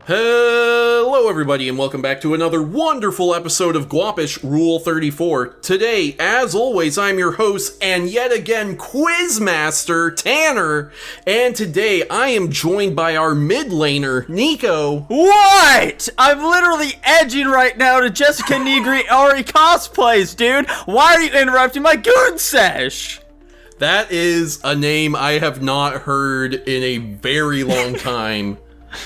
Hello everybody and welcome back to another wonderful episode of Guapish Rule 34. Today, as always, I'm your host and yet again Quizmaster Tanner. And today I am joined by our mid laner, Nico. What? I'm literally edging right now to Jessica Negri Ahri cosplays, dude. Why are you interrupting my goon sesh? That is a name I have not heard in a very long time.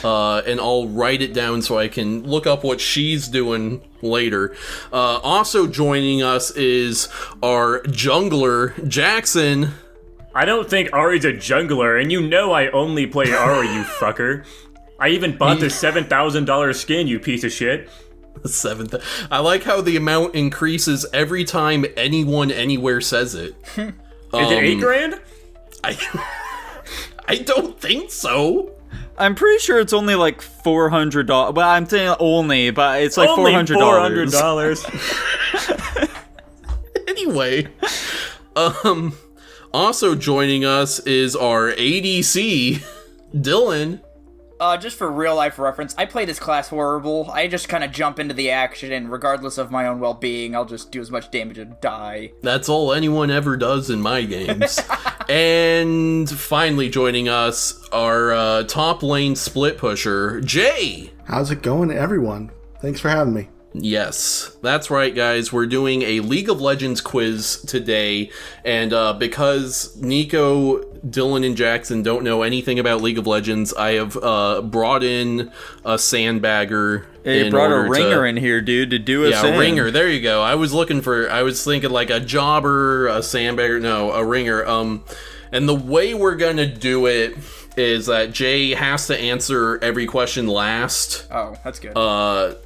And I'll write it down so I can look up what she's doing later. Also joining us is our jungler, Jackson. I don't think Ahri's a jungler, and you know I only play Ahri, you fucker. I even bought the $7,000 skin, you piece of shit. I like how the amount increases every time anyone anywhere says it. Is it $8,000? I don't think so. I'm pretty sure it's only like $400. Well, I'm saying only, but it's like only $400. $400. Anyway, also joining us is our ADC, Dylan. Just for real life reference, I play this class horrible. I just kind of jump into the action, and regardless of my own well-being, I'll just do as much damage and die. That's all anyone ever does in my games. And finally joining us, our top lane split pusher, Jay. How's it going, everyone? Thanks for having me. Yes, that's right, guys. We're doing a League of Legends quiz today, and because Nico, Dylan, and Jackson don't know anything about League of Legends, I have brought in a sandbagger. Hey, you brought a ringer in here, dude, to do us in. Yeah, a ringer. There you go. I was thinking like a jobber, a sandbagger. No, a ringer. And the way we're gonna do it is that Jay has to answer every question last. Oh, that's good.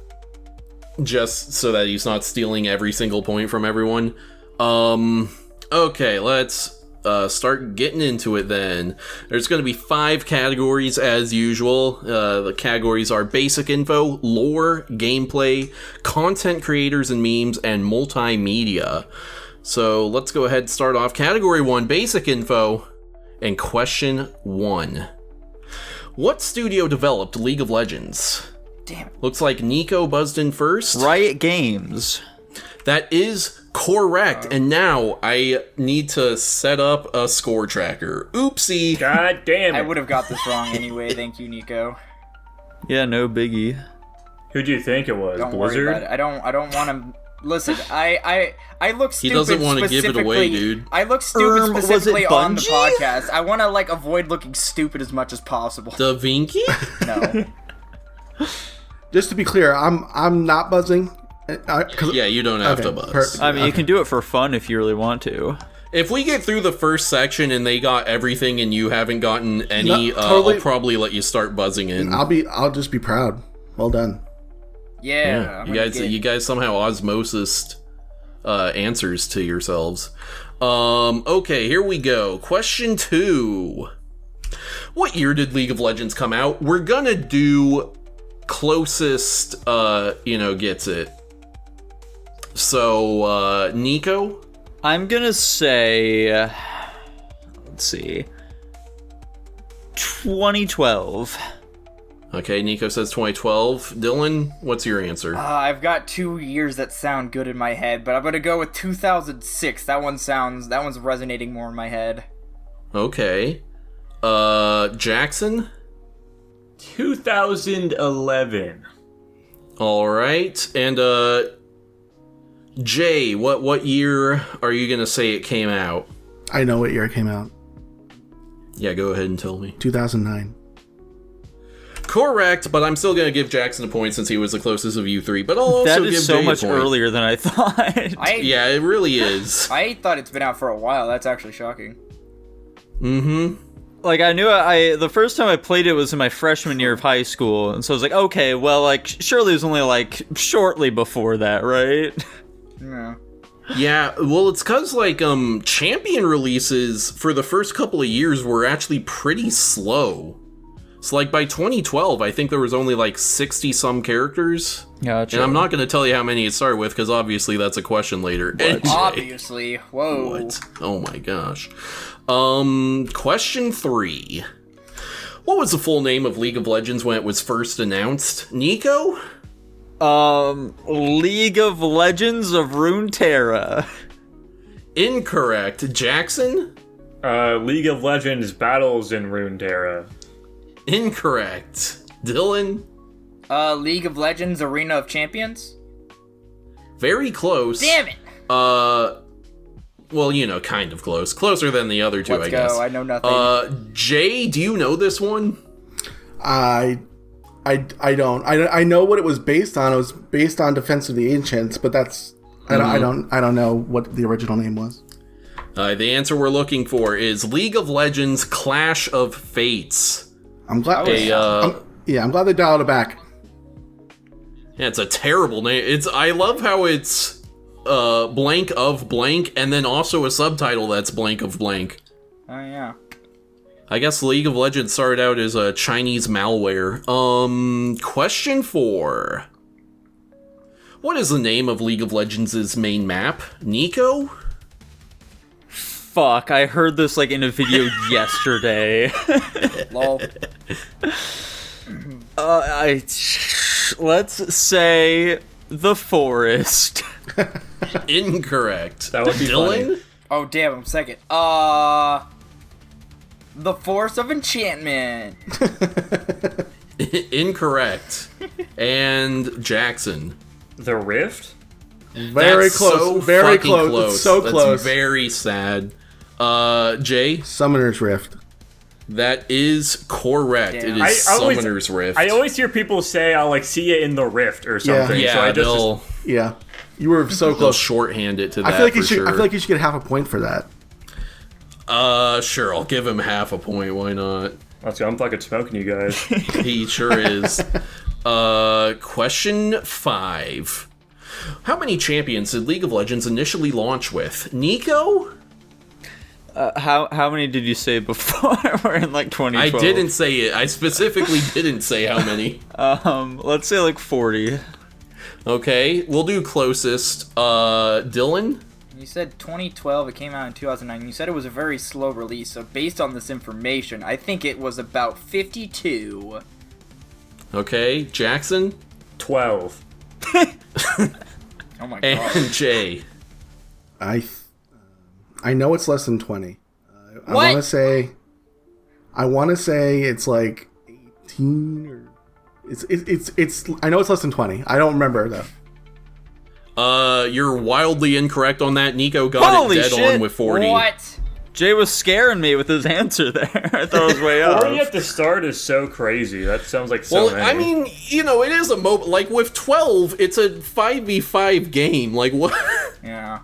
Just so that he's not stealing every single point from everyone. Okay, let's start getting into it then. There's going to be 5 categories as usual. The categories are basic info, lore, gameplay, content creators and memes, and multimedia. So let's go ahead and start off. Category 1, basic info, and question 1. What studio developed League of Legends? Damn it. Looks like Nico buzzed in first. Riot Games. That is correct. And now I need to set up a score tracker. Oopsie. God damn it. I would have got this wrong anyway. Thank you, Nico. Yeah, no biggie. Who'd you think it was? Don't Blizzard? worry about it. I don't want to... Listen, I look stupid. He doesn't want to give it away, dude. I look stupid specifically was it on the Bungie? podcast. I want to avoid looking stupid as much as possible. Da Vinci? No. Just to be clear, I'm not buzzing. Yeah, you don't have to buzz. Perfect. I mean, you can do it for fun if you really want to. If we get through the first section and they got everything and you haven't gotten any, totally. I'll probably let you start buzzing in. I'll just be proud. Well done. Yeah. You guys somehow osmosis answers to yourselves. Okay, here we go. Question 2. What year did League of Legends come out? We're gonna do closest, gets it. So, Nico? I'm gonna say... let's see... 2012. Okay, Nico says 2012. Dylan, what's your answer? I've got 2 years that sound good in my head, but I'm gonna go with 2006. That one's resonating more in my head. Okay. Jackson? 2011. Alright, and, Jay, what year are you gonna say it came out? I know what year it came out. Yeah, go ahead and tell me. 2009. Correct, but I'm still gonna give Jackson a point since he was the closest of you three, but I'll also That give is so Jay much a point. earlier than I thought. Yeah, it really is. I thought it's been out for a while. That's actually shocking. Mm-hmm. Like, I knew the first time I played it was in my freshman year of high school, and so I was like, okay, well, like, surely it was only, like, shortly before that, right? Yeah. Yeah, well, it's because, like, Champion releases for the first couple of years were actually pretty slow. So, like, by 2012, I think there was only, like, 60-some characters. Gotcha. And I'm not going to tell you how many it started with, because obviously that's a question later. NJ. Obviously. Whoa. What? Oh my gosh. Question 3. What was the full name of League of Legends when it was first announced? Nico? League of Legends of Runeterra. Incorrect. Jackson? League of Legends Battles in Runeterra. Incorrect. Dylan? League of Legends Arena of Champions? Very close. Damn it! Well, kind of close. Closer than the other two, Let's I guess. go. I know nothing. Jay, do you know this one? I don't. I know what it was based on. It was based on Defense of the Ancients, but that's I don't know what the original name was. The answer we're looking for is League of Legends Clash of Fates. I'm glad. I'm glad they dialed it back. Yeah, it's a terrible name. I love how it's blank of blank, and then also a subtitle that's blank of blank. Oh, yeah. I guess League of Legends started out as a Chinese malware. Question 4. What is the name of League of Legends' main map? Nico? Fuck, I heard this like in a video yesterday. Lol. Let's say the forest. Incorrect. That would be Dylan? funny. Oh, damn, I'm second. The Force of Enchantment. Incorrect. And Jackson. The Rift? Very That's close. so Very fucking close. It's so That's close. very sad. Jay? Summoner's Rift. That is correct. Damn. It is Summoner's Rift. I always hear people say, I'll see it in the Rift or something. yeah, so I they'll Yeah, you were so close. shorthand it to that. I feel like for you should. sure. I feel like you should get half a point for that. Sure, I'll give him half a point. Why not? let's go. I'm fucking smoking you guys. He sure is. Question 5. How many champions did League of Legends initially launch with? Nico? How many did you say before? We're in like 2012. I didn't say it. I specifically didn't say how many. Let's say like 40. Okay, we'll do closest. Dylan? You said 2012, it came out in 2009. You said it was a very slow release, so based on this information, I think it was about 52. Okay, Jackson? 12. Oh my god. And Jay? I know it's less than 20. I What? want to say it's like 18 or it's I know it's less than 20. I don't remember though. You're wildly incorrect on that. Nico got Holy it dead shit. on with 40. What? Jay was scaring me with his answer there. I thought it was way up. 40 at the start is so crazy. That sounds like so Well, many. I mean, it is a like with 12, it's a 5v5 game. Like what? Yeah.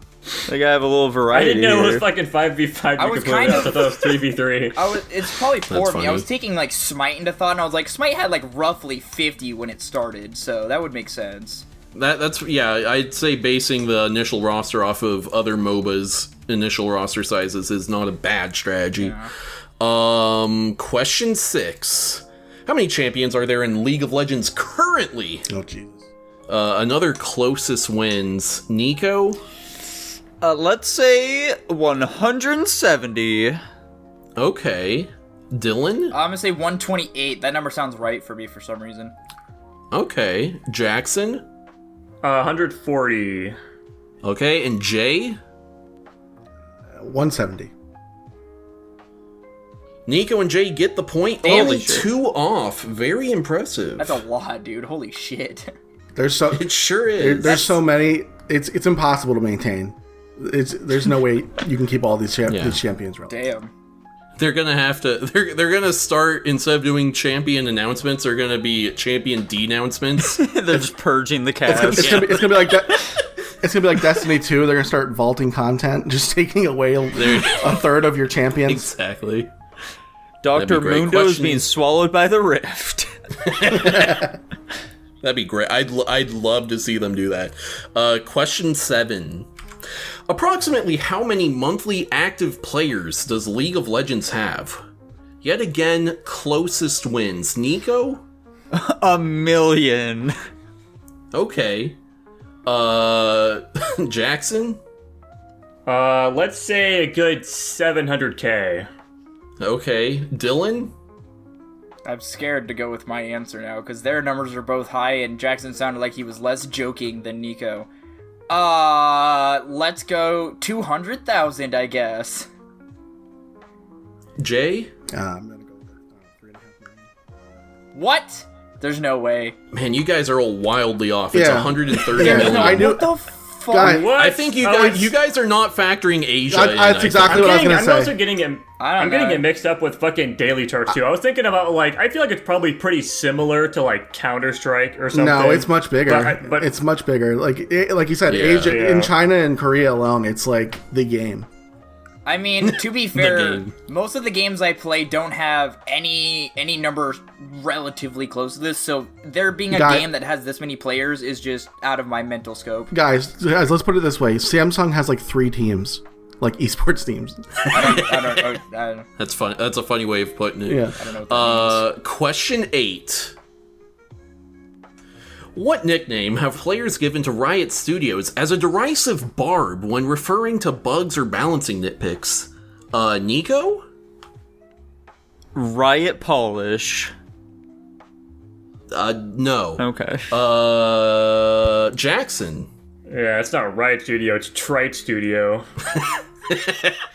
Like I have a little I variety didn't know it here. was fucking 5v5. I You was could play kind that. of- I thought it was 3v3. It's probably poor of me. I funny. was taking like Smite into thought, and I was like, Smite had like roughly 50 when it started, so that would make sense. That's I'd say basing the initial roster off of other MOBAs' initial roster sizes is not a bad strategy. Yeah. Question 6. How many champions are there in League of Legends currently? Oh Jesus. Another closest wins. Nico? Let's say 170. Okay. Dylan? I'm gonna say 128. That number sounds right for me for some reason. Okay. Jackson? 140. Okay, and Jay? 170. Nico and Jay get the point. Holy Only shit. 2 off. Very impressive. That's a lot, dude. Holy shit. There's so It sure is. there's so many. It's impossible to maintain. There's no way you can keep all these these champions relevant. Damn. They're gonna have to. They're gonna start, instead of doing champion announcements, they're gonna be champion denouncements. They're just purging the cast. It's gonna be like that. It's gonna be like Destiny 2. They're gonna start vaulting content, just taking away a third of your champions. Exactly. Dr. That'd be great. Mundo is Question- being swallowed by the rift. That'd be great. I'd love to see them do that. Question 7. Approximately how many monthly active players does League of Legends have? Yet again, closest wins. Nico? 1 million. Okay. Jackson? Let's say a good 700k. Okay. Dylan? I'm scared to go with my answer now, because their numbers are both high, and Jackson sounded like he was less joking than Nico. Let's go 200,000, I guess. Jay? I'm gonna go with 3.5 million. What? There's no way. Man, you guys are all wildly off. It's Yeah. 130 Yeah, million. I knew. What the fuck? Guys, What? I think you guys are not factoring Asia in. That's exactly what I was gonna I'm say. also getting it. I'm getting know. it mixed up with fucking Daily Turks too. I was thinking about like I feel like it's probably pretty similar to like Counter-Strike or something. No, it's much bigger. But It's much bigger. Like you said, Yeah. Asia Yeah. in China and Korea alone, it's like the game. I mean, to be fair, game. most of the games I play don't have any number relatively close to this, so there being a game that has this many players is just out of my mental scope. Guys, let's put it this way: Samsung has like 3 teams, like esports teams. I don't That's fun. That's a funny way of putting it. Yeah. know what that means. Question 8. What nickname have players given to Riot Studios as a derisive barb when referring to bugs or balancing nitpicks? Nico? Riot Polish. No. Okay. Jackson? Yeah, it's not Riot Studio. It's Trite Studio.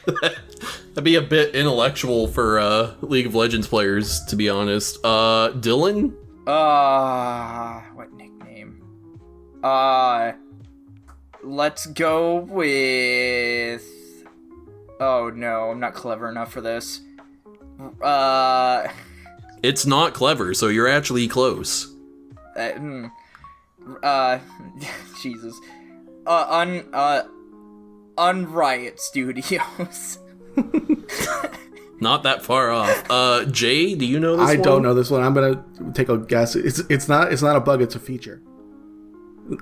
That'd be a bit intellectual for League of Legends players, to be honest. Dylan? What nickname? Let's go with... Oh no, I'm not clever enough for this. It's not clever, so you're actually close. Jesus. Unriot Studios. Not that far off. Jay, do you know this I one? don't know this one. I'm gonna take a guess. It's not a bug. It's a feature.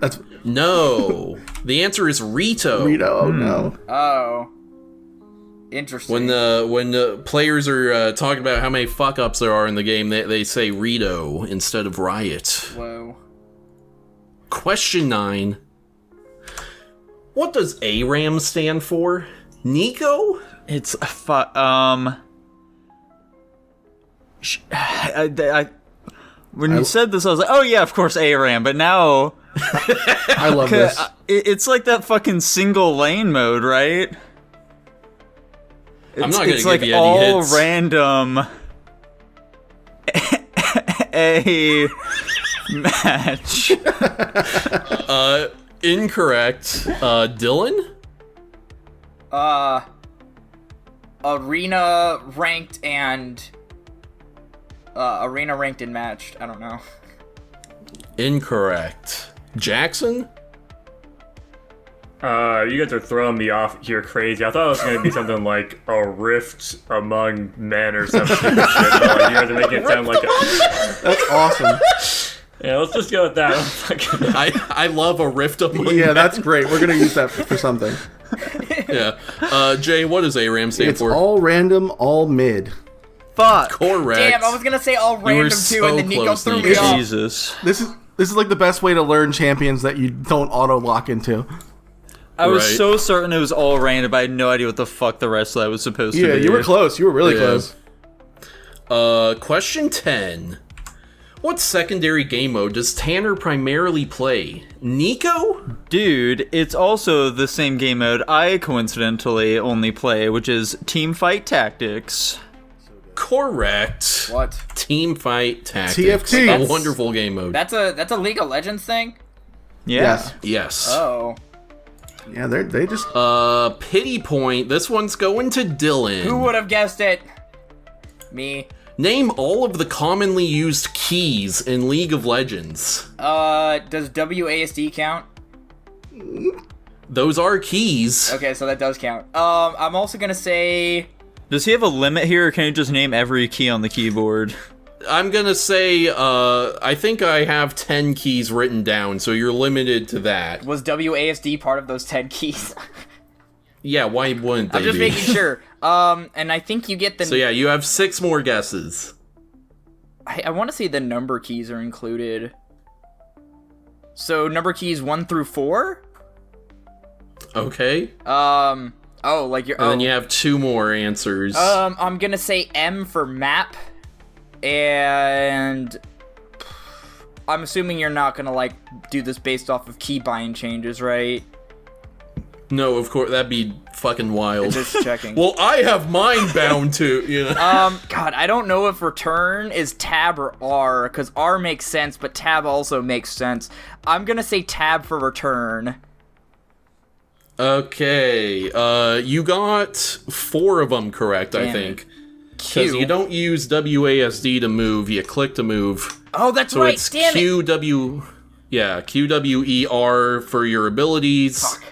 That's No. The answer is Rito. Rito. Oh no. Oh. Interesting. When the players are talking about how many fuck-ups there are in the game, they say Rito instead of Riot. Whoa. Question 9. What does ARAM stand for? Nico? It's when you said this, I was like, oh yeah, of course ARAM. But now I love this. it's like that fucking single lane mode, right? I'm not gonna it's give like you any all hits. random a match. Incorrect. Dylan? Arena ranked and matched. I don't know. Incorrect. Jackson? You guys are throwing me off here crazy. I thought it was going to be something like a rift among men or something. Shit, but like, you guys are making it sound like a... That's awesome. Yeah, let's just go with that. I love a rift among Yeah, men. that's great. We're gonna use that for something. Yeah. Jay, what does ARAM stand It's for? all random, all mid. Fuck. Correct. Damn, I was gonna say all random too, so and then Nico close, threw Nico. me off. Jesus. This is like the best way to learn champions that you don't auto lock into. I was Right. so certain it was all random, but I had no idea what the fuck the rest of that was supposed to Yeah, be. you were close. You were really Yeah. close. Question 10. What secondary game mode does Tanner primarily play? Nico? Dude, it's also the same game mode I coincidentally only play, which is Team Fight Tactics. Correct. What? Team Fight Tactics. TFT. A That's- wonderful game mode. That's a League of Legends thing? Yeah. Yes. Yes. Oh. Yeah, they just. Pity point. This one's going to Dylan. Who would have guessed it? Me. Name all of the commonly used keys in League of Legends. Does WASD count? Those are keys. Okay, so that does count. I'm also gonna say... Does he have a limit here, or can he just name every key on the keyboard? I'm gonna say, I think I have 10 keys written down, so you're limited to that. Was WASD part of those 10 keys? Yeah, why wouldn't they I'm just be? making sure. And I think you get the... So yeah, you have 6 more guesses. I want to say the number keys are included. So number keys 1 through 4? Okay. Oh, like you're... And then you have 2 more answers. I'm gonna say M for map. And I'm assuming you're not gonna like do this based off of keybind changes, right? No, of course, that'd be fucking wild. Just checking. Well, I have mine bound to, you know. God, I don't know if return is tab or R, because R makes sense, but tab also makes sense. I'm gonna say tab for return. Okay, you got 4 of them correct, I Damn think. Q. Because you don't use WASD to move, you click to move. Oh, that's So right. it's Damn it. QWER for your abilities. Fuck.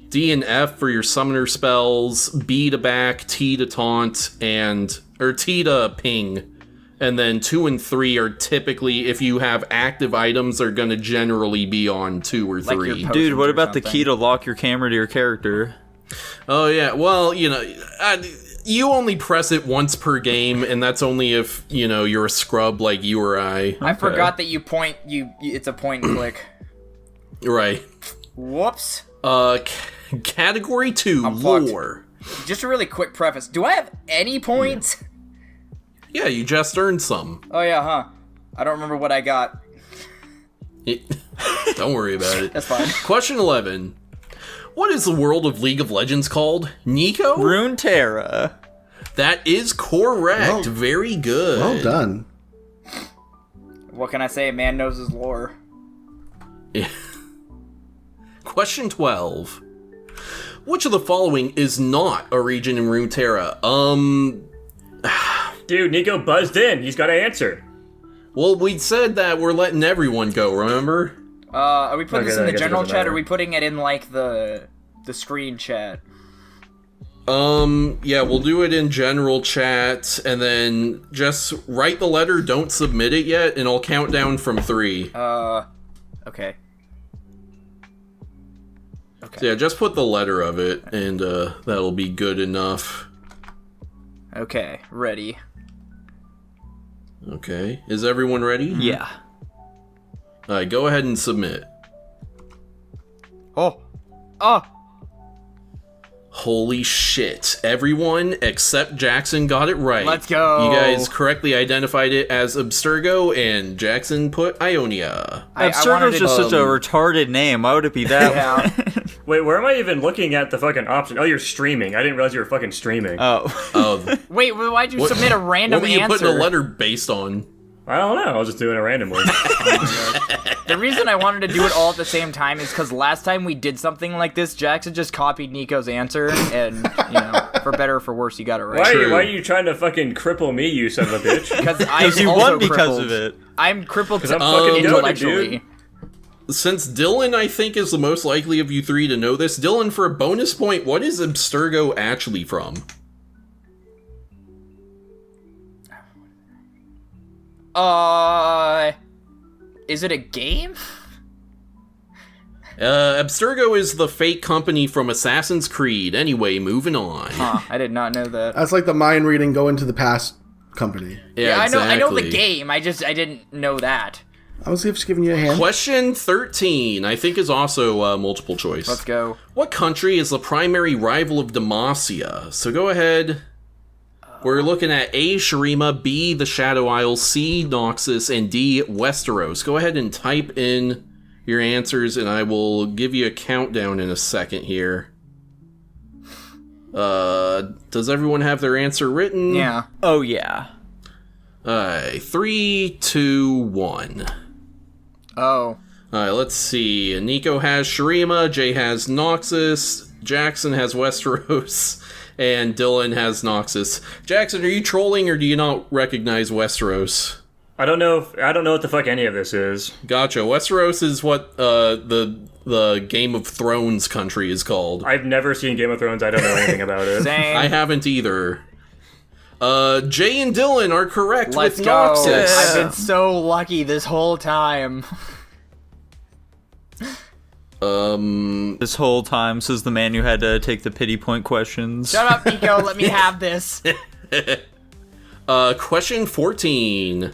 D and F for your summoner spells, B to back, T to taunt, or T to ping. And then 2 and 3 are typically, if you have active items, are going to generally be on 2 or 3. your Dude, what or about the something. key to lock your camera to your character? Oh yeah, well, you know, you only press it once per game, and that's only if, you know, you're a scrub like you or I. I forgot that you point, it's a point and click. Right. Whoops. Category 2, I'm fucked. lore. Just a really quick preface. Do I have any points? Yeah, you just earned some. Oh yeah, huh? I don't remember what I got. Don't worry about it. That's fine. Question 11. What is the world of League of Legends called? Nico? Runeterra. That is correct. Well- Very good. Well done. What can I say? Man knows his lore. Yeah. Question 12. Which of the following is not a region in Runeterra? Dude, Nico buzzed in. He's got to answer. Well, we said that we're letting everyone go, remember? Are we putting Okay, this then in I the guess it general doesn't chat, or matter. are we putting it in, like, the screen chat? Yeah, we'll do it in general chat, and then just write the letter, don't submit it yet, and I'll count down from 3. Okay. So yeah, just put the letter of it, and that'll be good enough. Okay, ready. Okay, is everyone ready? Yeah. Alright, go ahead and submit. Oh! Holy shit. Everyone except Jackson got it right. Let's go. You guys correctly identified it as Abstergo, and Jackson put Ionia. I wanted Abstergo's to- just such a retarded name. Why would it be that? Yeah. Wait, where am I even looking at the fucking option? Oh, you're streaming. I didn't realize you were fucking streaming. Oh. Oh, Wait, why'd you what- submit a random what were you answer? putting a letter based on? I don't know. I was just doing it randomly. The reason I wanted to do it all at the same time is because last time we did something like this, Jackson just copied Nico's answer, and, you know, for better or for worse, you got it right. True. Why are you trying to fucking cripple me, you son of a bitch? Because I'm You also won because crippled. of it. I'm crippled 'Cause I'm fucking goated, intellectually. dude. Since Dylan, I think, is the most likely of you 3 to know this, Dylan, for a bonus point, what is Abstergo actually from? Is it a game? Abstergo is the fake company from Assassin's Creed. Anyway, moving on. Huh, I did not know that. That's like the mind reading go into the past company. Yeah, I know the exactly. game. I didn't know that. I was just giving you a hand. Question 13, I think, is also multiple choice. Let's go. What country is the primary rival of Demacia? So go ahead. We're looking at A, Shurima, B, the Shadow Isles, C, Noxus, and D, Westeros. Go ahead and type in your answers, and I will give you a countdown in a second here. Does everyone have their answer written? Yeah. Oh, yeah. 3, 2, 1. Oh. Alright, let's see. Nico has Shurima, Jay has Noxus, Jackson has Westeros, and Dylan has Noxus. Jackson, are you trolling or do you not recognize Westeros? I don't know what the fuck any of this is. Gotcha. Westeros is what the Game of Thrones country is called. I've never seen Game of Thrones. I don't know anything about it. Same. I haven't either. Jay and Dylan are correct Let's with go. Noxus. I've been so lucky this whole time. This whole time, says the man who had to take the pity point questions. Shut up, Nico. Let me have this. Question 14.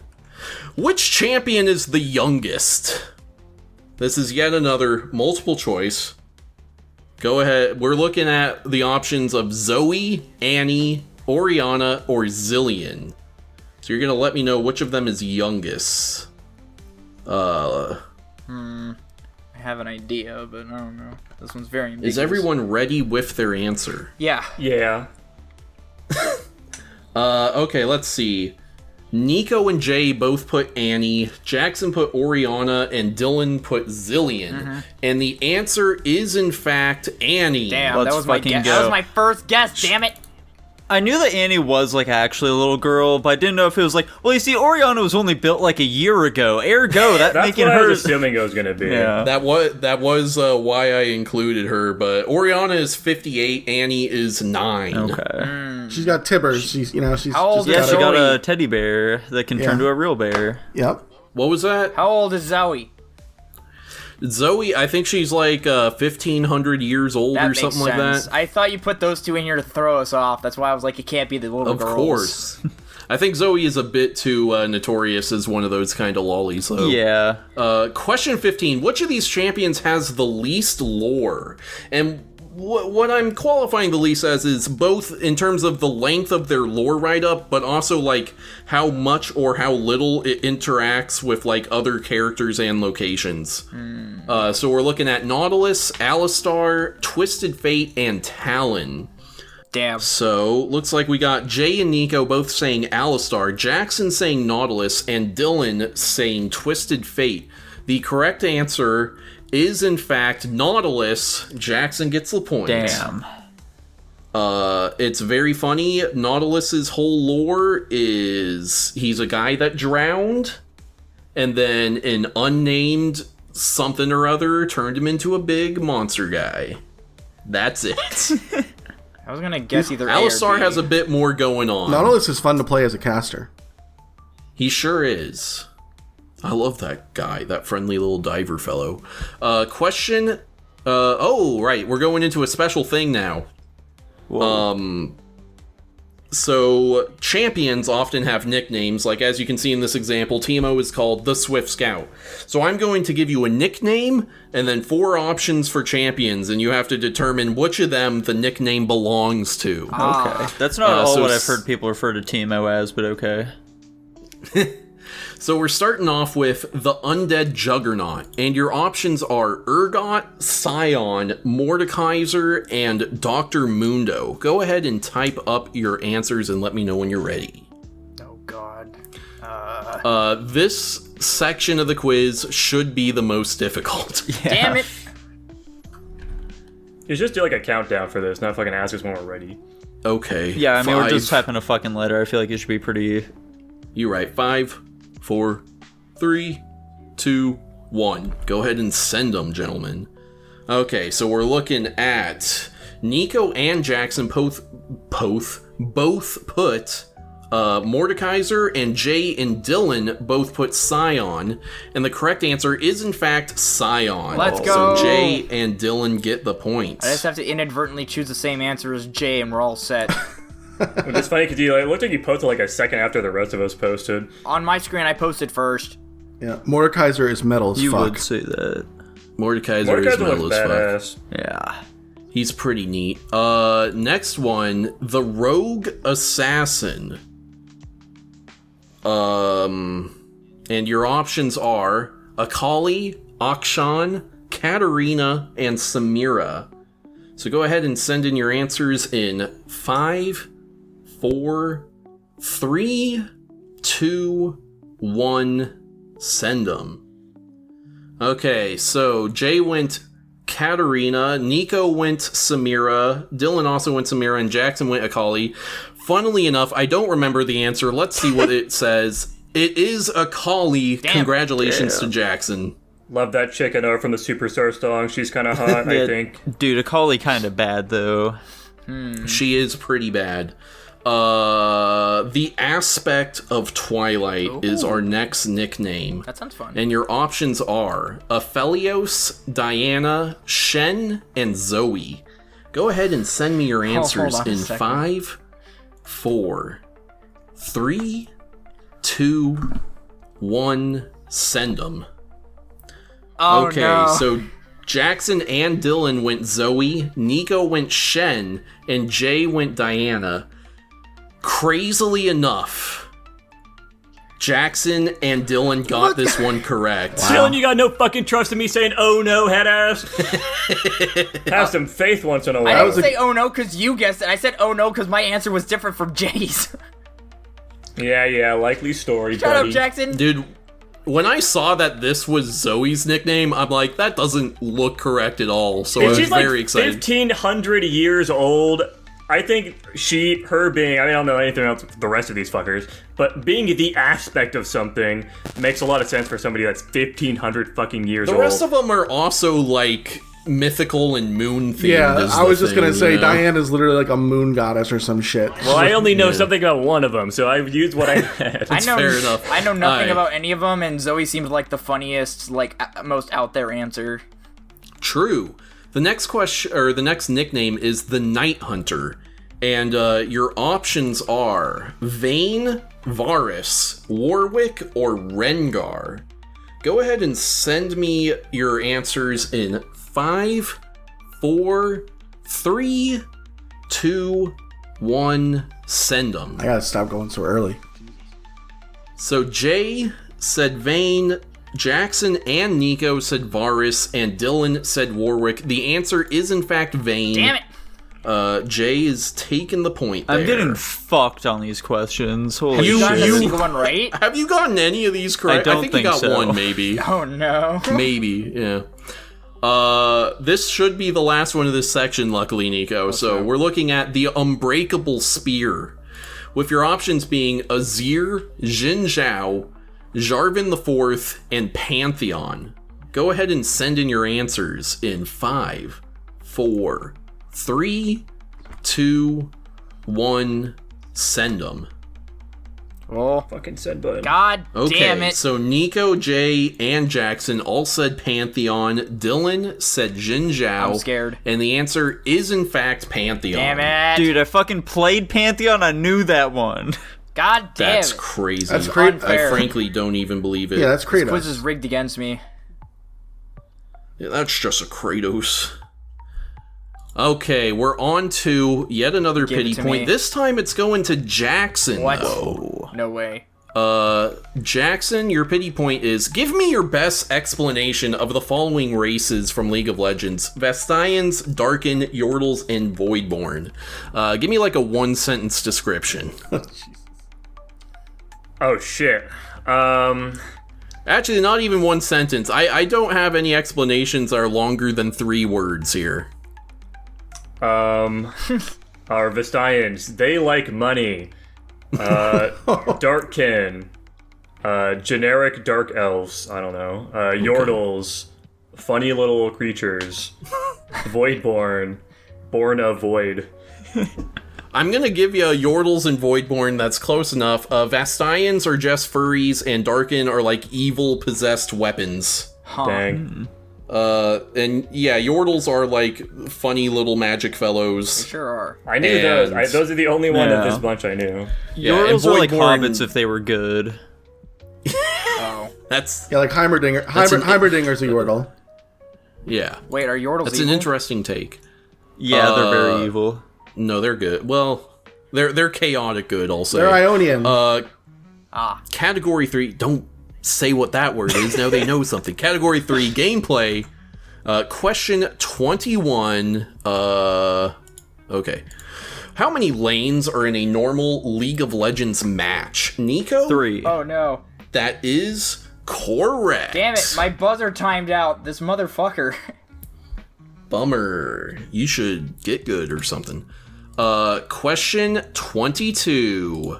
Which champion is the youngest? This is yet another multiple choice. Go ahead. We're looking at the options of Zoe, Annie, Oriana, or Zillion. So you're gonna let me know which of them is youngest. I have an idea, but I don't know. This one's very ambiguous. Is everyone ready with their answer? Yeah. Yeah. Okay, let's see. Nico and Jay both put Annie, Jackson put Oriana, and Dylan put Zillion. And the answer is, in fact, Annie. Damn, Let's that was my fucking guess. go. That was my first guess, damn it. I knew that Annie was, like, actually a little girl, but I didn't know if it was like, well, you see, Oriana was only built, like, a year ago. Ergo, that That's making what I her... was assuming it was gonna be. Yeah. That was why I included her, but Oriana is 58, Annie is 9. Okay. She's got Tibbers. She's How old just Yeah, is she got Zoe? a teddy bear that can turn Yeah. to a real bear. Yep. What was that? How old is Zoe? Zoe, I think she's like 1,500 years old That or makes something sense. like that. I thought you put those two in here to throw us off. That's why I was like, it can't be the little Of girls. course. I think Zoe is a bit too notorious as one of those kind of lollies, though. Yeah. Question 15. Which of these champions has the least lore? And what I'm qualifying the least as is both in terms of the length of their lore write-up, but also, like, how much or how little it interacts with, like, other characters and locations. So we're looking at Nautilus, Alistar, Twisted Fate, and Talon. Damn. So, looks like we got Jay and Nico both saying Alistar, Jackson saying Nautilus, and Dylan saying Twisted Fate. The correct answer is, in fact, Nautilus. Jackson gets the point. Damn. It's very funny. Nautilus's whole lore is he's a guy that drowned, and then an unnamed something or other turned him into a big monster guy. That's it. I was gonna guess either A or Alistar B. has a bit more going on. Nautilus is fun to play as a caster. He sure is. I love that guy, that friendly little diver fellow. Question. Oh, right. We're going into a special thing now. So, champions often have nicknames. Like, as you can see in this example, Teemo is called the Swift Scout. So I'm going to give you a nickname, and then 4 options for champions, and you have to determine which of them the nickname belongs to. Okay. That's not all so what I've s- heard people refer to Teemo as, but okay. So we're starting off with the Undead Juggernaut, and your options are Urgot, Scion, Mordekaiser, and Dr. Mundo. Go ahead and type up your answers and let me know when you're ready. Oh god. This section of the quiz should be the most difficult. Damn it. You just do like a countdown for this, not fucking ask us when we're ready. Okay. Yeah, I mean, we're just 5. typing a fucking letter. I feel like it should be pretty... You right. 5, 4, 3, 2, 1. Go ahead and send them, gentlemen. Okay, so we're looking at Nico and Jackson both put Mordekaiser, and Jay and Dylan both put Scion, and the correct answer is in fact Scion. Let's go. So Jay and Dylan get the points. I just have to inadvertently choose the same answer as Jay and we're all set. It's funny because it looked like you posted like a second after the rest of us posted. On my screen, I posted first. Yeah. Mordekaiser is metal as You fuck. would say that. Mordekaiser is Mordekaiser metal looks as fuck. badass. Yeah. He's pretty neat. Next one, the Rogue Assassin. And your options are Akali, Akshan, Katarina, and Samira. So go ahead and send in your answers in 5, 4, 3, 2, 1. Send them. Okay, so Jay went Katarina, Nico went Samira, Dylan also went Samira, and Jackson went Akali. Funnily enough, I don't remember the answer. Let's see what it says. It is Akali. Damn. Congratulations to Jackson. Love that chick I know from the Superstar song. She's kind of hot, I think. Dude, Akali kind of bad, though. She is pretty bad. The Aspect of Twilight is our next nickname. That sounds fun. And your options are Aphelios, Diana, Shen, and Zoe. Go ahead and send me your answers hold on a in second. 5, 4, 3, 2, 1. Send them. Oh, Okay, no. so Jackson and Dylan went Zoe, Nico went Shen, and Jay went Diana. Crazily enough, Jackson and Dylan got this one correct. Dylan, you got no fucking trust in me saying, oh no, head ass. Have some faith once in a while. I didn't say oh no because you guessed it. I said oh no because my answer was different from Jay's. Yeah, likely story, Shut buddy. up, Jackson. Dude, when I saw that this was Zoe's nickname, I'm like, that doesn't look correct at all. So I was She's like very excited. 1,500 years old. I think her being, I don't know anything else the rest of these fuckers, but being the aspect of something makes a lot of sense for somebody that's 1,500 fucking years old. The rest of them are also, like, mythical and moon themed. Yeah, I was just gonna say, Diane is literally like a moon goddess or some shit. Well, I only know something about one of them, so I used what I had. Fair enough. I know nothing Alright. about any of them, and Zoe seems like the funniest, like, most out there answer. True. The next question, or the next nickname is the Night Hunter. And your options are Vane, Varus, Warwick, or Rengar. Go ahead and send me your answers in 5, 4, 3, 2, 1. Send them. I gotta stop going so early. So Jay said Vane, Jackson and Nico said Varus, and Dylan said Warwick. The answer is in fact Vane. Damn it! Jay is taking the point there. I'm getting fucked on these questions. Holy You got shit. a single one right? Have you gotten any of these correct? I don't think you think got so. one, maybe. Oh no. Maybe, yeah. This should be the last one of this section, luckily, Nico. So we're looking at the Unbreakable Spear, with your options being Azir, Jin Zhao, Jarvan IV, and Pantheon. Go ahead and send in your answers in 5, 4, 3, 2, 1. Send them. Oh, Fucking said bud. God Okay, damn it. so Nico, Jay, and Jackson all said Pantheon. Dylan said Jin Zhao. I'm scared. And the answer is, in fact, Pantheon. Damn it. Dude, I fucking played Pantheon. I knew that one. God damn That's it. crazy. That's crazy. I frankly don't even believe it. Yeah, that's This Kratos. quiz is rigged against me. Yeah, that's just a Kratos. Okay, we're on to yet another Give it pity to point. me. This time it's going to Jackson, What? though. No way. Jackson, your pity point is, give me your best explanation of the following races from League of Legends. Vestians, Darkin, Yordles, and Voidborn. Give me like a one-sentence description. Oh shit. Actually, not even one sentence. I don't have any explanations that are longer than 3 words here. Our Vestians, they like money. Darkkin, generic dark elves, I don't know. Yordles, funny little creatures. Voidborn, born of void. I'm gonna give you Yordles and Voidborn, that's close enough. Vastians are just furries, and Darkin are like evil possessed weapons. Huh. Dang. And yeah, Yordles are like funny little magic fellows. Sure are. I knew And- those. Those are the only one of Yeah. this bunch I knew. Yeah, and Yordles are like Voidborn- hobbits if they were good. Oh. That's, Yeah, like Heimerdinger. Heimerdinger's a Yordle. yeah. Wait, are Yordles That's evil? an interesting take. Yeah, they're very evil. No, they're good. Well, they're chaotic good, I'll say. They're Ionian. Category 3, don't say what that word is, now they know something. Category 3, gameplay. Question 21. Okay. How many lanes are in a normal League of Legends match? Nico? 3. Oh no. That is correct. Damn it, my buzzer timed out. This motherfucker. Bummer. You should get good or something. Question 22.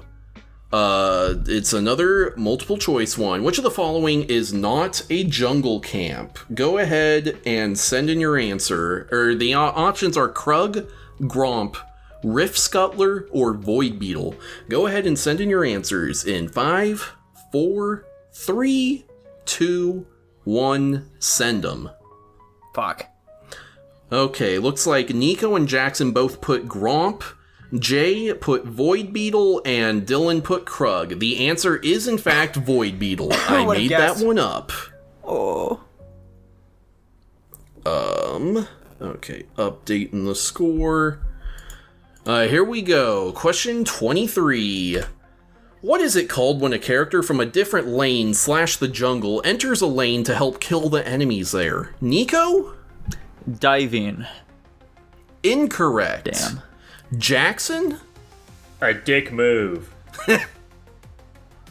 It's another multiple choice one. Which of the following is not a jungle camp? Go ahead and send in your answer. Or the options are Krug, Gromp, Rift Scuttler, or Void Beetle. Go ahead and send in your answers in 5, 4, 3, 2, 1. Send them. Fuck. Okay, looks like Nico and Jackson both put Gromp, Jay put Void Beetle, and Dylan put Krug. The answer is in fact Void Beetle. I would've made guessed. that one up. Oh. Okay, updating the score. Here we go. Question 23. What is it called when a character from a different lane / the jungle enters a lane to help kill the enemies there? Nico? Diving. Incorrect. Damn. Jackson? A dick move.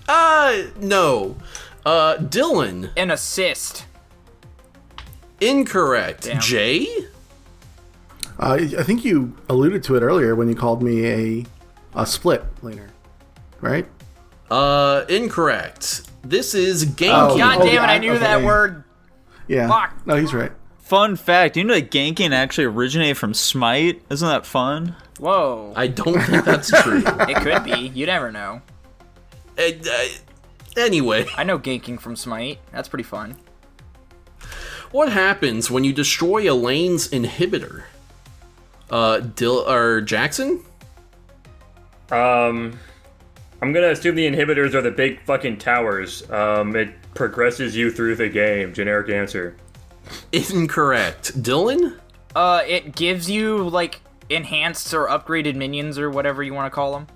No. Dylan? An assist. Incorrect. Damn. Jay? I think you alluded to it earlier when you called me a split laner, right? Incorrect. This is ganking. God damn it, I knew that okay. word. Yeah. Fuck. No, he's right. Fun fact, you know that ganking actually originated from Smite? Isn't that fun? Whoa. I don't think that's true. It could be. You never know. Anyway, I know ganking from Smite. That's pretty fun. what happens when you destroy a lane's inhibitor? Jackson? I'm gonna assume the inhibitors are the big fucking towers. It progresses you through the game. Generic answer. Incorrect. Dylan? It gives you, like, enhanced or upgraded minions or whatever you want to call them.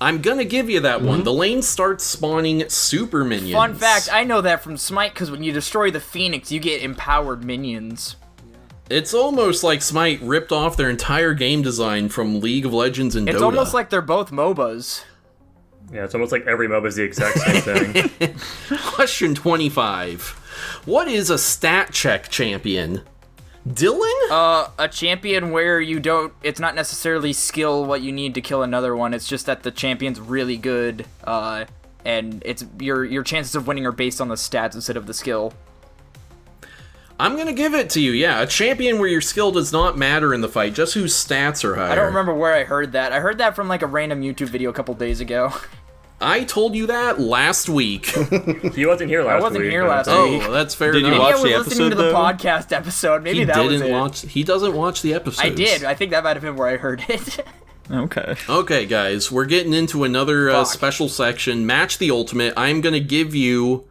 I'm gonna give you that one. The lane starts spawning super minions. Fun fact, I know that from Smite, because when you destroy the Phoenix, you get empowered minions. It's almost like Smite ripped off their entire game design from League of Legends and Dota. It's almost like they're both MOBAs. Yeah, it's almost like every MOBA is the exact same thing. Question 25. What is a stat check champion? Dylan? A champion where you don't... It's not necessarily skill what you need to kill another one, it's just that the champion's really good, and it's your chances of winning are based on the stats instead of the skill. I'm gonna give it to you, yeah. A champion where your skill does not matter in the fight, just whose stats are higher. I don't remember where I heard that. I heard that from, like, a random YouTube video a couple days ago. I told you that last week. He wasn't here last week. I wasn't here last Oh, week. that's fair Did you enough. watch Maybe I the was listening to episode, the though? podcast episode. Maybe He that was didn't it. watch. He doesn't watch the episodes. I did. I think that might have been where I heard it. Okay. Okay, guys, we're getting into another Fuck. special section. Match the ultimate. I'm gonna give you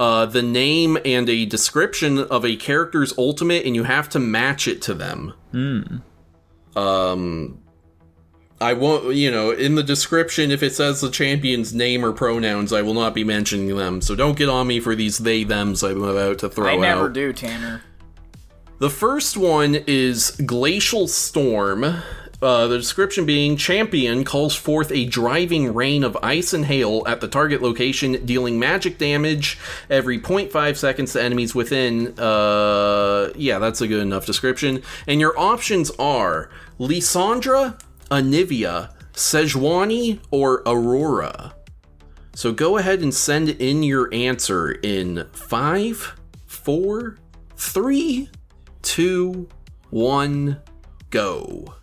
the name and a description of a character's ultimate, and you have to match it to them. I won't, in the description, if it says the champion's name or pronouns, I will not be mentioning them. So don't get on me for these they-thems I'm about to throw out. I never do, Tanner. The first one is Glacial Storm. The description being, champion calls forth a driving rain of ice and hail at the target location, dealing magic damage every 0.5 seconds to enemies within. Yeah, that's a good enough description. And your options are Lysandra, Anivia, Sejuani, or Aurora. So go ahead and send in your answer in 5, 4, 3, 2, 1, go.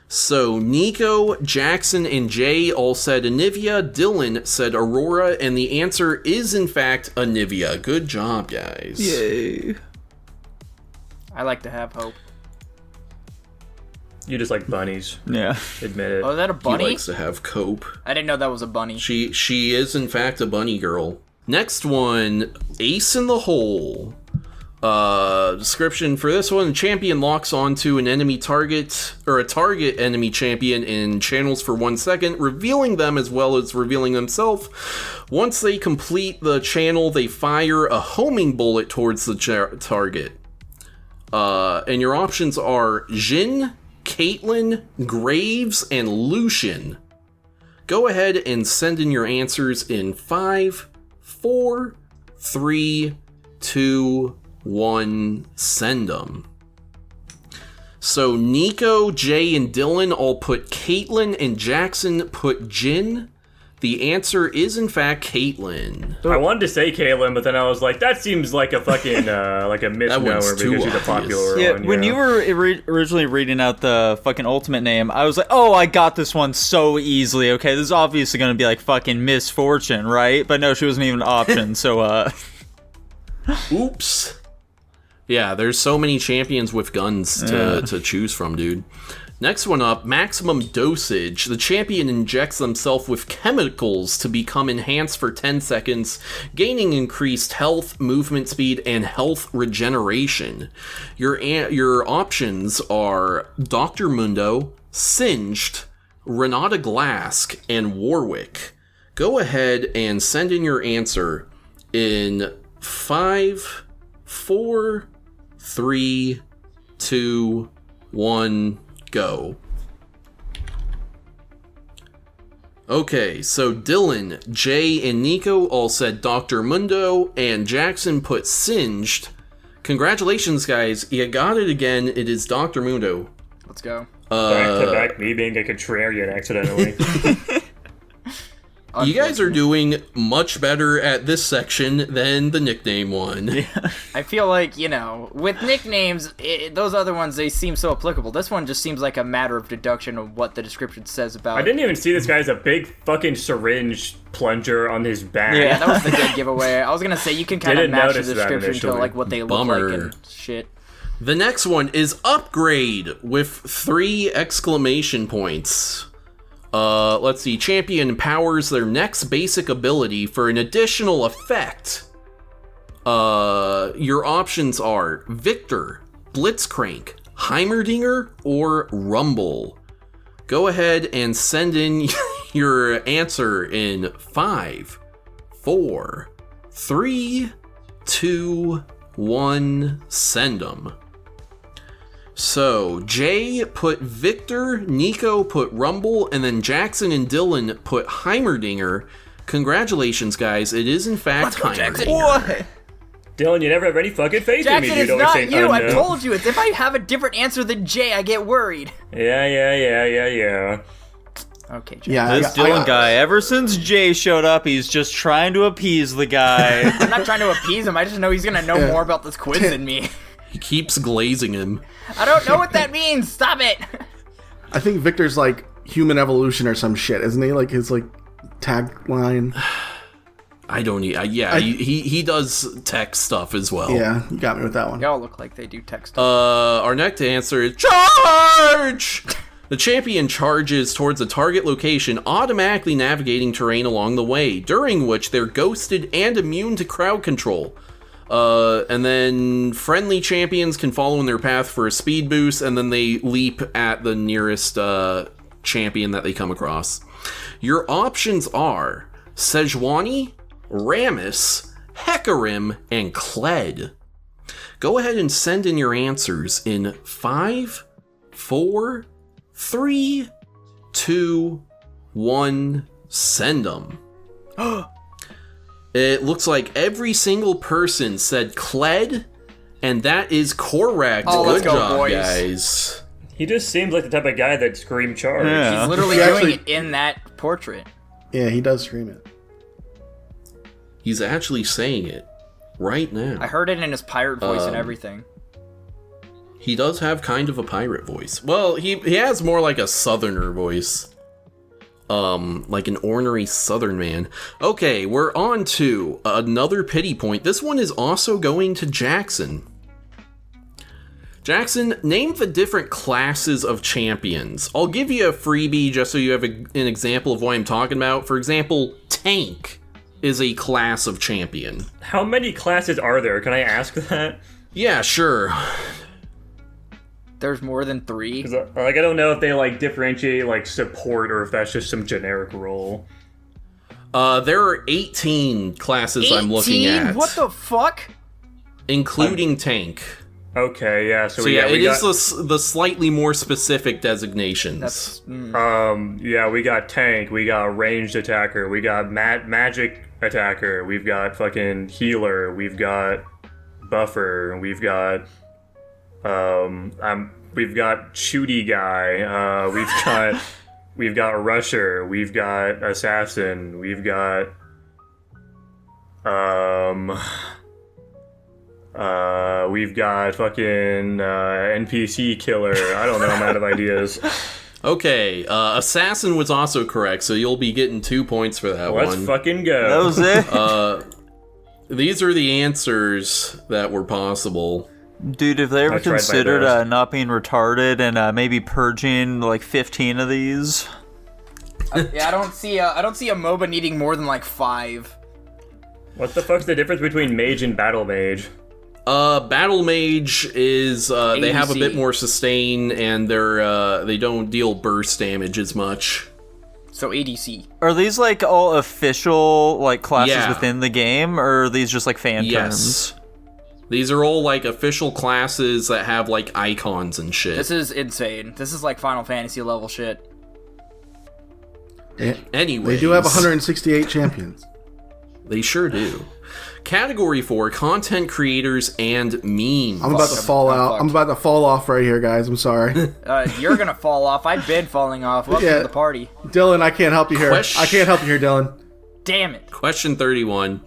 So Nico, Jackson, and Jay all said Anivia, Dylan said Aurora, and the answer is in fact Anivia. Good job, guys. Yay. I like to have hope. You just like bunnies. Yeah. Admit it. Oh, is that a He bunny? likes to have cope. I didn't know that was a bunny. She is in fact a bunny girl. Next one, Ace in the Hole. Description for this one: champion locks onto an enemy target, or a target enemy champion in channels for 1 second, revealing them as well as revealing themselves. Once they complete the channel, they fire a homing bullet towards the target. And your options are Jhin, Caitlyn, Graves, and Lucian. Go ahead and send in your answers in 5, 4, 3, 2, 1, send them. So Nico, Jay, and Dylan all put Caitlyn, and Jackson put Jhin. The answer is in fact Caitlyn. I wanted to say Caitlyn, but then I was like, that seems like a fucking like a misnomer one's too because she's a obvious. popular Yeah, one. when you were originally reading out the fucking ultimate name, I was like, oh, I got this one so easily. Okay, this is obviously going to be like fucking Misfortune, right? But no, she wasn't even an option, so Oops. Yeah, there's so many champions with guns to choose from, dude. Next one up, Maximum Dosage. The champion injects themselves with chemicals to become enhanced for 10 seconds, gaining increased health, movement speed, and health regeneration. Your options are Dr. Mundo, Singed, Renata Glask, and Warwick. Go ahead and send in your answer in 5, 4, 3, 2, 1, go. Okay, so Dylan, Jay, and Nico all said Dr. Mundo, and Jackson put Singed. Congratulations, guys. You got it again. It is Dr. Mundo. Let's go. Back to back, me being a contrarian accidentally. You guys are doing much better at this section than the nickname one. Yeah. I feel like, with nicknames, those other ones, they seem so applicable. This one just seems like a matter of deduction of what the description says about I didn't even see this guy as a big fucking syringe plunger on his back. Yeah, that was the good giveaway. I was going to say, you can kind of match the description to like what they look like and shit. The next one is Upgrade with 3 exclamation points. Let's see. Champion empowers their next basic ability for an additional effect. Your options are Victor, Blitzcrank, Heimerdinger, or Rumble. Go ahead and send in your answer in 5, 4, 3, 2, 1. Send them. So, Jay put Victor, Nico put Rumble, and then Jackson and Dylan put Heimerdinger. Congratulations, guys. It is, in fact, Heimerdinger. Dylan, you never have any fucking faith Jackson, in me, dude. it's not you. I I told you. It's if I have a different answer than Jay, I get worried. Yeah. Okay, Jay. Yeah, This Dylan guy, ever since Jay showed up, he's just trying to appease the guy. I'm not trying to appease him. I just know he's going to know more about this quiz than me. He keeps glazing him. I don't know what that means. Stop it. I think Victor's like human evolution or some shit, isn't he? Like his tagline. I don't need. He does tech stuff as well. Yeah, you got me with that one. Y'all look like they do text. Our next answer is Charge! The champion charges towards a target location, automatically navigating terrain along the way, during which they're ghosted and immune to crowd control. And then friendly champions can follow in their path for a speed boost, and then they leap at the nearest champion that they come across. Your options are Sejuani, Rammus, Hecarim, and Kled. Go ahead and send in your answers in 5, 4, 3, 2, 1. Send them. It looks like every single person said Kled, and that is correct. Good job, boys. Guys. He just seems like the type of guy that scream charge. Yeah. He's literally doing it in that portrait. Yeah, he does scream it. He's actually saying it right now. I heard it in his pirate voice and everything. He does have kind of a pirate voice. Well, he has more like a southerner voice. Like an ornery southern man. Okay, we're on to another pity point. This one is also going to Jackson. Jackson, name the different classes of champions. I'll give you a freebie just so you have an example of what I'm talking about. For example, Tank is a class of champion. How many classes are there? Can I ask that? Yeah, sure. There's more than 3. I don't know if they differentiate support or if that's just some generic role. There are 18 classes 18? I'm looking at. What the fuck? Including Tank. Okay, yeah. So it is the slightly more specific designations. Yeah, we got Tank, we got ranged attacker, we got magic attacker, we've got fucking healer, we've got buffer, we've got shooty guy, we've got rusher, we've got assassin, we've got we've got fucking NPC killer. I don't know, I'm out of ideas. Okay, assassin was also correct, so you'll be getting 2 points for that one. Let's fucking go. That was it? These are the answers that were possible. Dude, if they ever considered not being retarded and maybe purging 15 of these. Yeah, I don't see a MOBA needing more than 5. What the fuck's the difference between mage and battle mage? Battle Mage is they have a ADC. bit more sustain, and they don't deal burst damage as much. So ADC. Are these like all official like classes Yeah. within the game, or are these just like fan Yes. terms? These are all like official classes that have like icons and shit. This is insane. This is like Final Fantasy level shit. Anyways, They do have 168 champions. They sure do. Category 4, content creators and memes. I'm about to fall out. I'm about to fall off right here, guys. I'm sorry. You're gonna fall off. I've been falling off. Welcome Yeah. to the party. Dylan, I can't help you here. Question- I can't help you here, Dylan. Damn it. Question 31.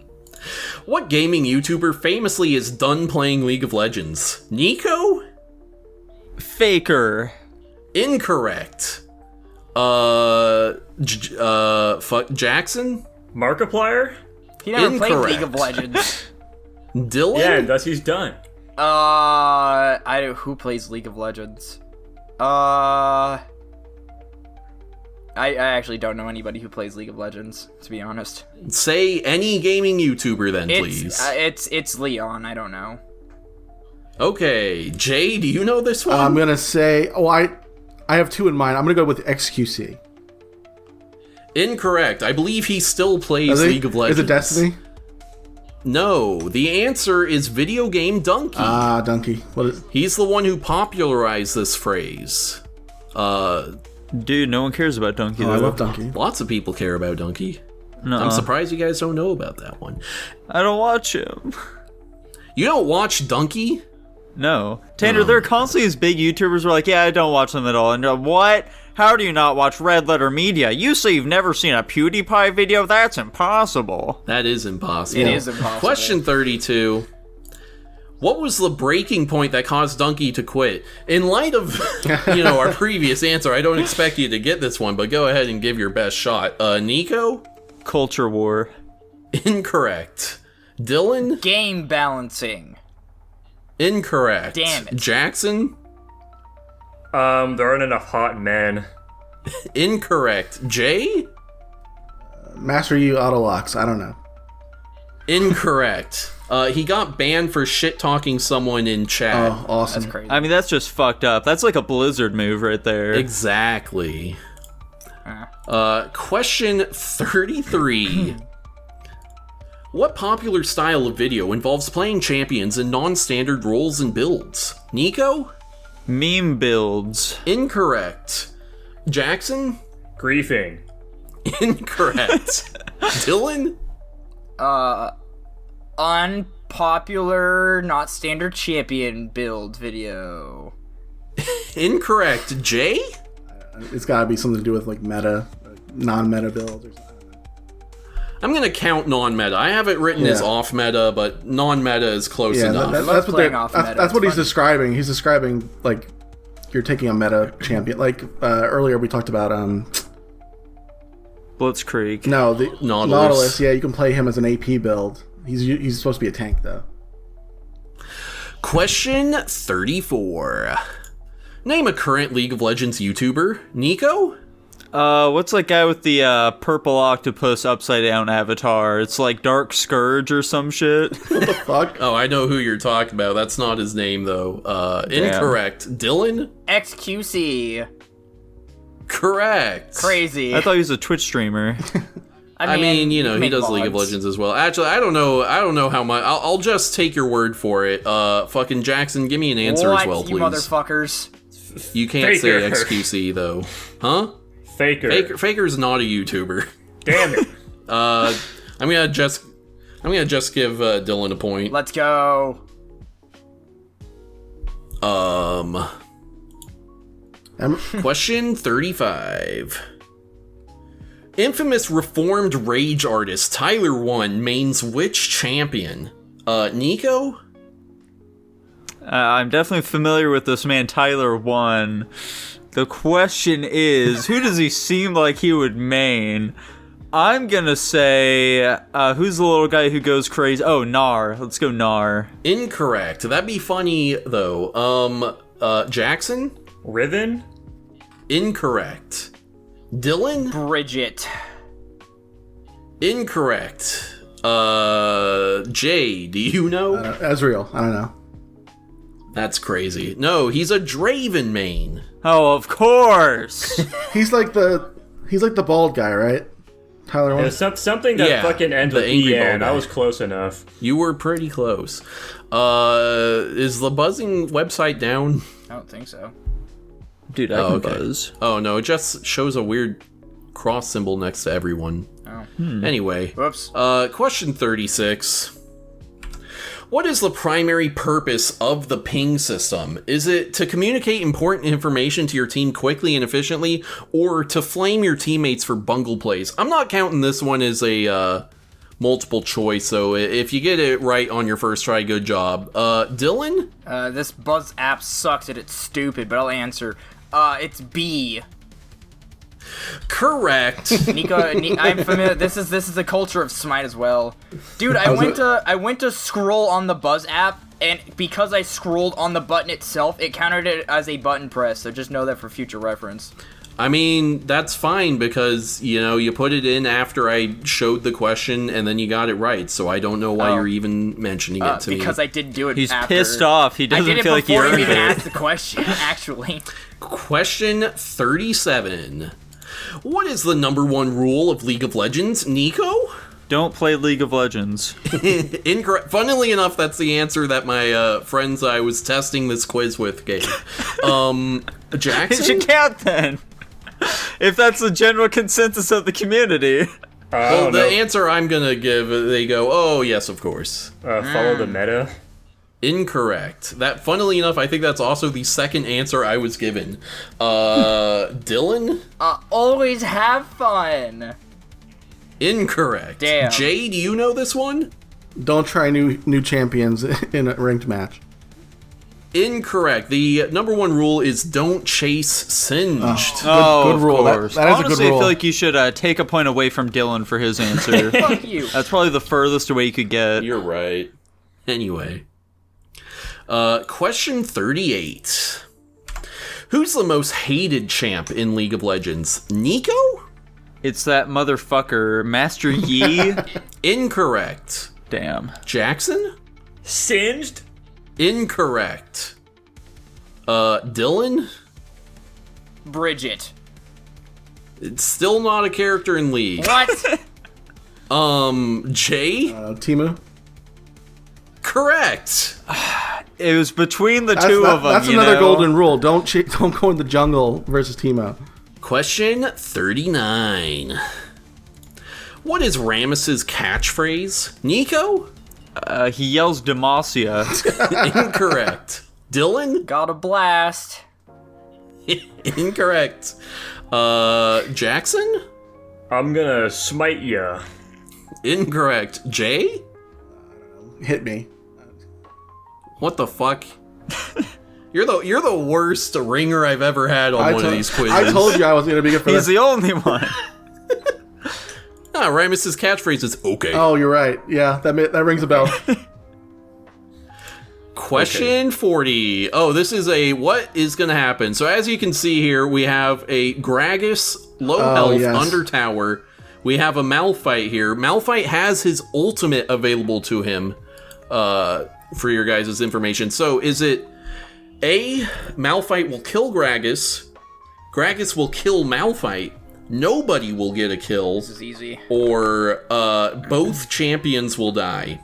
What gaming YouTuber famously is done playing League of Legends? Nico? Faker. Incorrect. Jackson? Markiplier? He never played Incorrect. League of Legends. Dylan? Yeah, thus he's done. Who plays League of Legends? I actually don't know anybody who plays League of Legends, to be honest. Say any gaming YouTuber then, please. It's Leon. I don't know. Okay, Jay, do you know this one? I'm gonna say. Oh, I have two in mind. I'm gonna go with XQC. Incorrect. I believe he still plays Is he? League of Legends. Is it Destiny? No, the answer is Video Game Donkey. Donkey. What is? He's the one who popularized this phrase. Dude, no one cares about Donkey Oh, I though. love Donkey. Lots of people care about Donkey. Nuh-uh. I'm surprised you guys don't know about that one. I don't watch him. You don't watch Donkey? No. Tanner, there are constantly these big YouTubers who are like, yeah, I don't watch them at all. And you're like, what? How do you not watch Red Letter Media? You say you've never seen a PewDiePie video? That's impossible. That is impossible. It is impossible. Question 32. What was the breaking point that caused Donkey to quit? In light of, our previous answer, I don't expect you to get this one, but go ahead and give your best shot. Nico? Culture war. Incorrect. Dylan? Game balancing. Incorrect. Damn it. Jackson? There aren't enough hot men. Incorrect. Jay? Master Yi auto locks. I don't know. Incorrect. He got banned for shit-talking someone in chat. Oh, awesome. That's crazy. I mean, that's just fucked up. That's like a Blizzard move right there. Exactly. Question 33. What popular style of video involves playing champions in non-standard roles and builds? Nico? Meme builds. Incorrect. Jackson? Griefing. Incorrect. Dylan? Unpopular, not standard champion build video. Incorrect. Jay? It's got to be something to do with like meta, non-meta builds or something. I'm gonna count non-meta. I have it written as Yeah. off-meta, but non-meta is close Yeah, enough. that's what playing they're. off That's, meta. that's what It's he's fun. describing. He's describing like you're taking a meta champion. Like earlier we talked about Blitzkrieg. no the Nautilus. Nautilus. Yeah, you can play him as an AP build. He's supposed to be a tank though. Question 34. Name a current League of Legends YouTuber. Nico? What's that guy with the purple octopus upside down avatar? It's like Dark Scourge or some shit. Fuck. Oh, I know who you're talking about. That's not his name, though. Incorrect. Dylan? XQC. Correct. Crazy. I thought he was a Twitch streamer. I mean, you he make does League of VODs. Legends as well. Actually, I don't know how much. I'll just take your word for it. Fucking Jackson, give me an answer What, as well, you please. motherfuckers? You can't say Faker. XQC, though. Huh? Faker. Faker's not a YouTuber. Damn it. I'm gonna just give Dylan a point. Let's go. Question 35. Infamous reformed rage artist Tyler 1 mains which champion? Nico? I'm definitely familiar with this man, Tyler 1. The question is, who does he seem like he would main? I'm gonna say, who's the little guy who goes crazy? Oh, Gnar. Let's go Gnar. Incorrect. That'd be funny, though. Jackson? Riven? Incorrect. Dylan? Bridget. Incorrect. Jay, do you know? Ezreal. I don't know. That's crazy. No, he's a Draven main. Oh, of course. He's like the bald guy, right? Tyler Yeah, wants. something that fucking ends the with angry EN. ball I guy. was close enough. You were pretty close. Is the buzzing website down? I don't think so. Dude, I can buzz. Oh no, it just shows a weird cross symbol next to everyone. Oh. Anyway, Whoops. question 36. What is the primary purpose of the ping system? Is it to communicate important information to your team quickly and efficiently, or to flame your teammates for bungle plays? I'm not counting this one as a multiple choice, so if you get it right on your first try, good job. Dylan? This Buzz app sucks and it's stupid, but I'll answer. It's B. Correct. Nico, I'm familiar. This is the culture of Smite as well, dude. I went to scroll on the Buzz app, and because I scrolled on the button itself, it counted it as a button press. So just know that for future reference. I mean, that's fine because, you put it in after I showed the question and then you got it right. So I don't know why you're even mentioning it to me. Because I didn't do it. He's after. pissed off. He I doesn't did it feel like he before earned you even it. asked the question. Actually, Question 37. What is the number one rule of League of Legends, Nico? Don't play League of Legends. Incorrect. Funnily enough, that's the answer that my friends I was testing this quiz with gave. It Jackson? should count then. If that's the general consensus of the community. Well, the answer I'm gonna give, they go, oh, yes, of course. Follow the meta. Incorrect. That, funnily enough, I think that's also the second answer I was given. Dylan? always have fun. Incorrect. Damn. Jay, do you know this one? Don't try new champions in a ranked match. Incorrect. The number one rule is don't chase Singed. Good rule. That is a good Honestly, I rule. feel like you should take a point away from Dylan for his answer. Fuck you. That's probably the furthest away you could get. You're right. Anyway. Question 38. Who's the most hated champ in League of Legends? Nico? It's that motherfucker, Master Yi. Incorrect. Damn. Jackson? Singed? Incorrect. Dylan? Bridget. It's still not a character in League. What? Jay? Timu. Correct. It was between the two of them. That's another golden rule. Don't go in the jungle versus Teemo. Question 39. What is Rammus's catchphrase? Nico? He yells Demacia. Incorrect. Dylan? Got a blast. Incorrect. Jackson? I'm gonna smite ya. Incorrect. Jay? Hit me. What the fuck? You're the worst ringer I've ever had on one of these quizzes. I told you I was gonna be good for He's this. the only one. Rammus's catchphrase is okay. Oh, you're right. Yeah, that rings a bell. Question 40. Oh, this is a what is going to happen. So as you can see here, we have a Gragas low health yes. under tower. We have a Malphite here. Malphite has his ultimate available to him for your guys' information. So is it A, Malphite will kill Gragas, Gragas will kill Malphite, nobody will get a kill, This is easy. or both champions will die?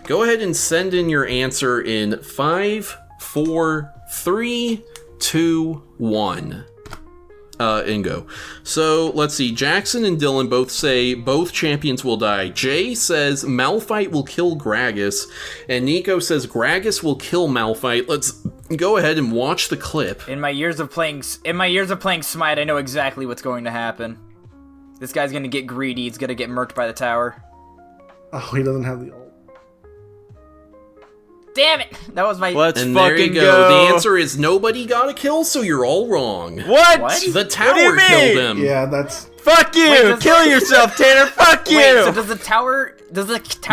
Go ahead and send in your answer in 5, 4, 3, 2, 1. And go. So let's see. Jackson and Dylan both say both champions will die. Jay says Malphite will kill Gragas, and Nico says Gragas will kill Malphite. Let's go ahead and watch the clip. In my years of playing Smite, I know exactly what's going to happen. This guy's gonna get greedy. He's gonna get murked by the tower. Oh, he doesn't have the ult. Damn it! That was my. Let's And there you fucking go. go. The answer is nobody got a kill, so you're all wrong. What? What? The tower do you mean? killed him. Yeah, that's. Fuck you! Wait, Kill yourself, Tanner! Fuck you! Wait, so does the tower?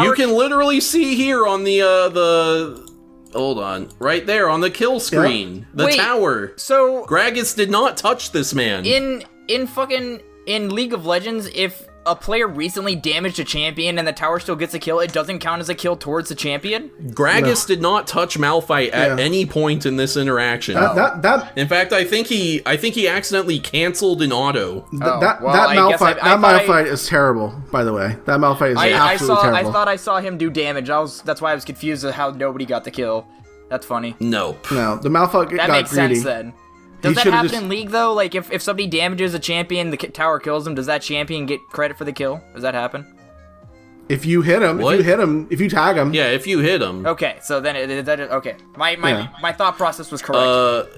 You can literally see here on the hold on, right there on the kill screen, the Wait. tower. So Gragas did not touch this man. in League of Legends, if a player recently damaged a champion and the tower still gets a kill, it doesn't count as a kill towards the champion? Gragas did not touch Malphite at any point in this interaction. In fact, I think he accidentally canceled an auto. That Malphite is terrible, by the way. That Malphite is absolutely terrible. I thought I saw him do damage. That's why I was confused at how nobody got the kill. That's funny. Nope. No, the Malphite got greedy. That makes sense then. Does that happen in League, though? Like, if somebody damages a champion, the tower kills him, does that champion get credit for the kill? Does that happen? If you hit him, if you tag him. Yeah, if you hit him. Okay, so then okay. My thought process was correct.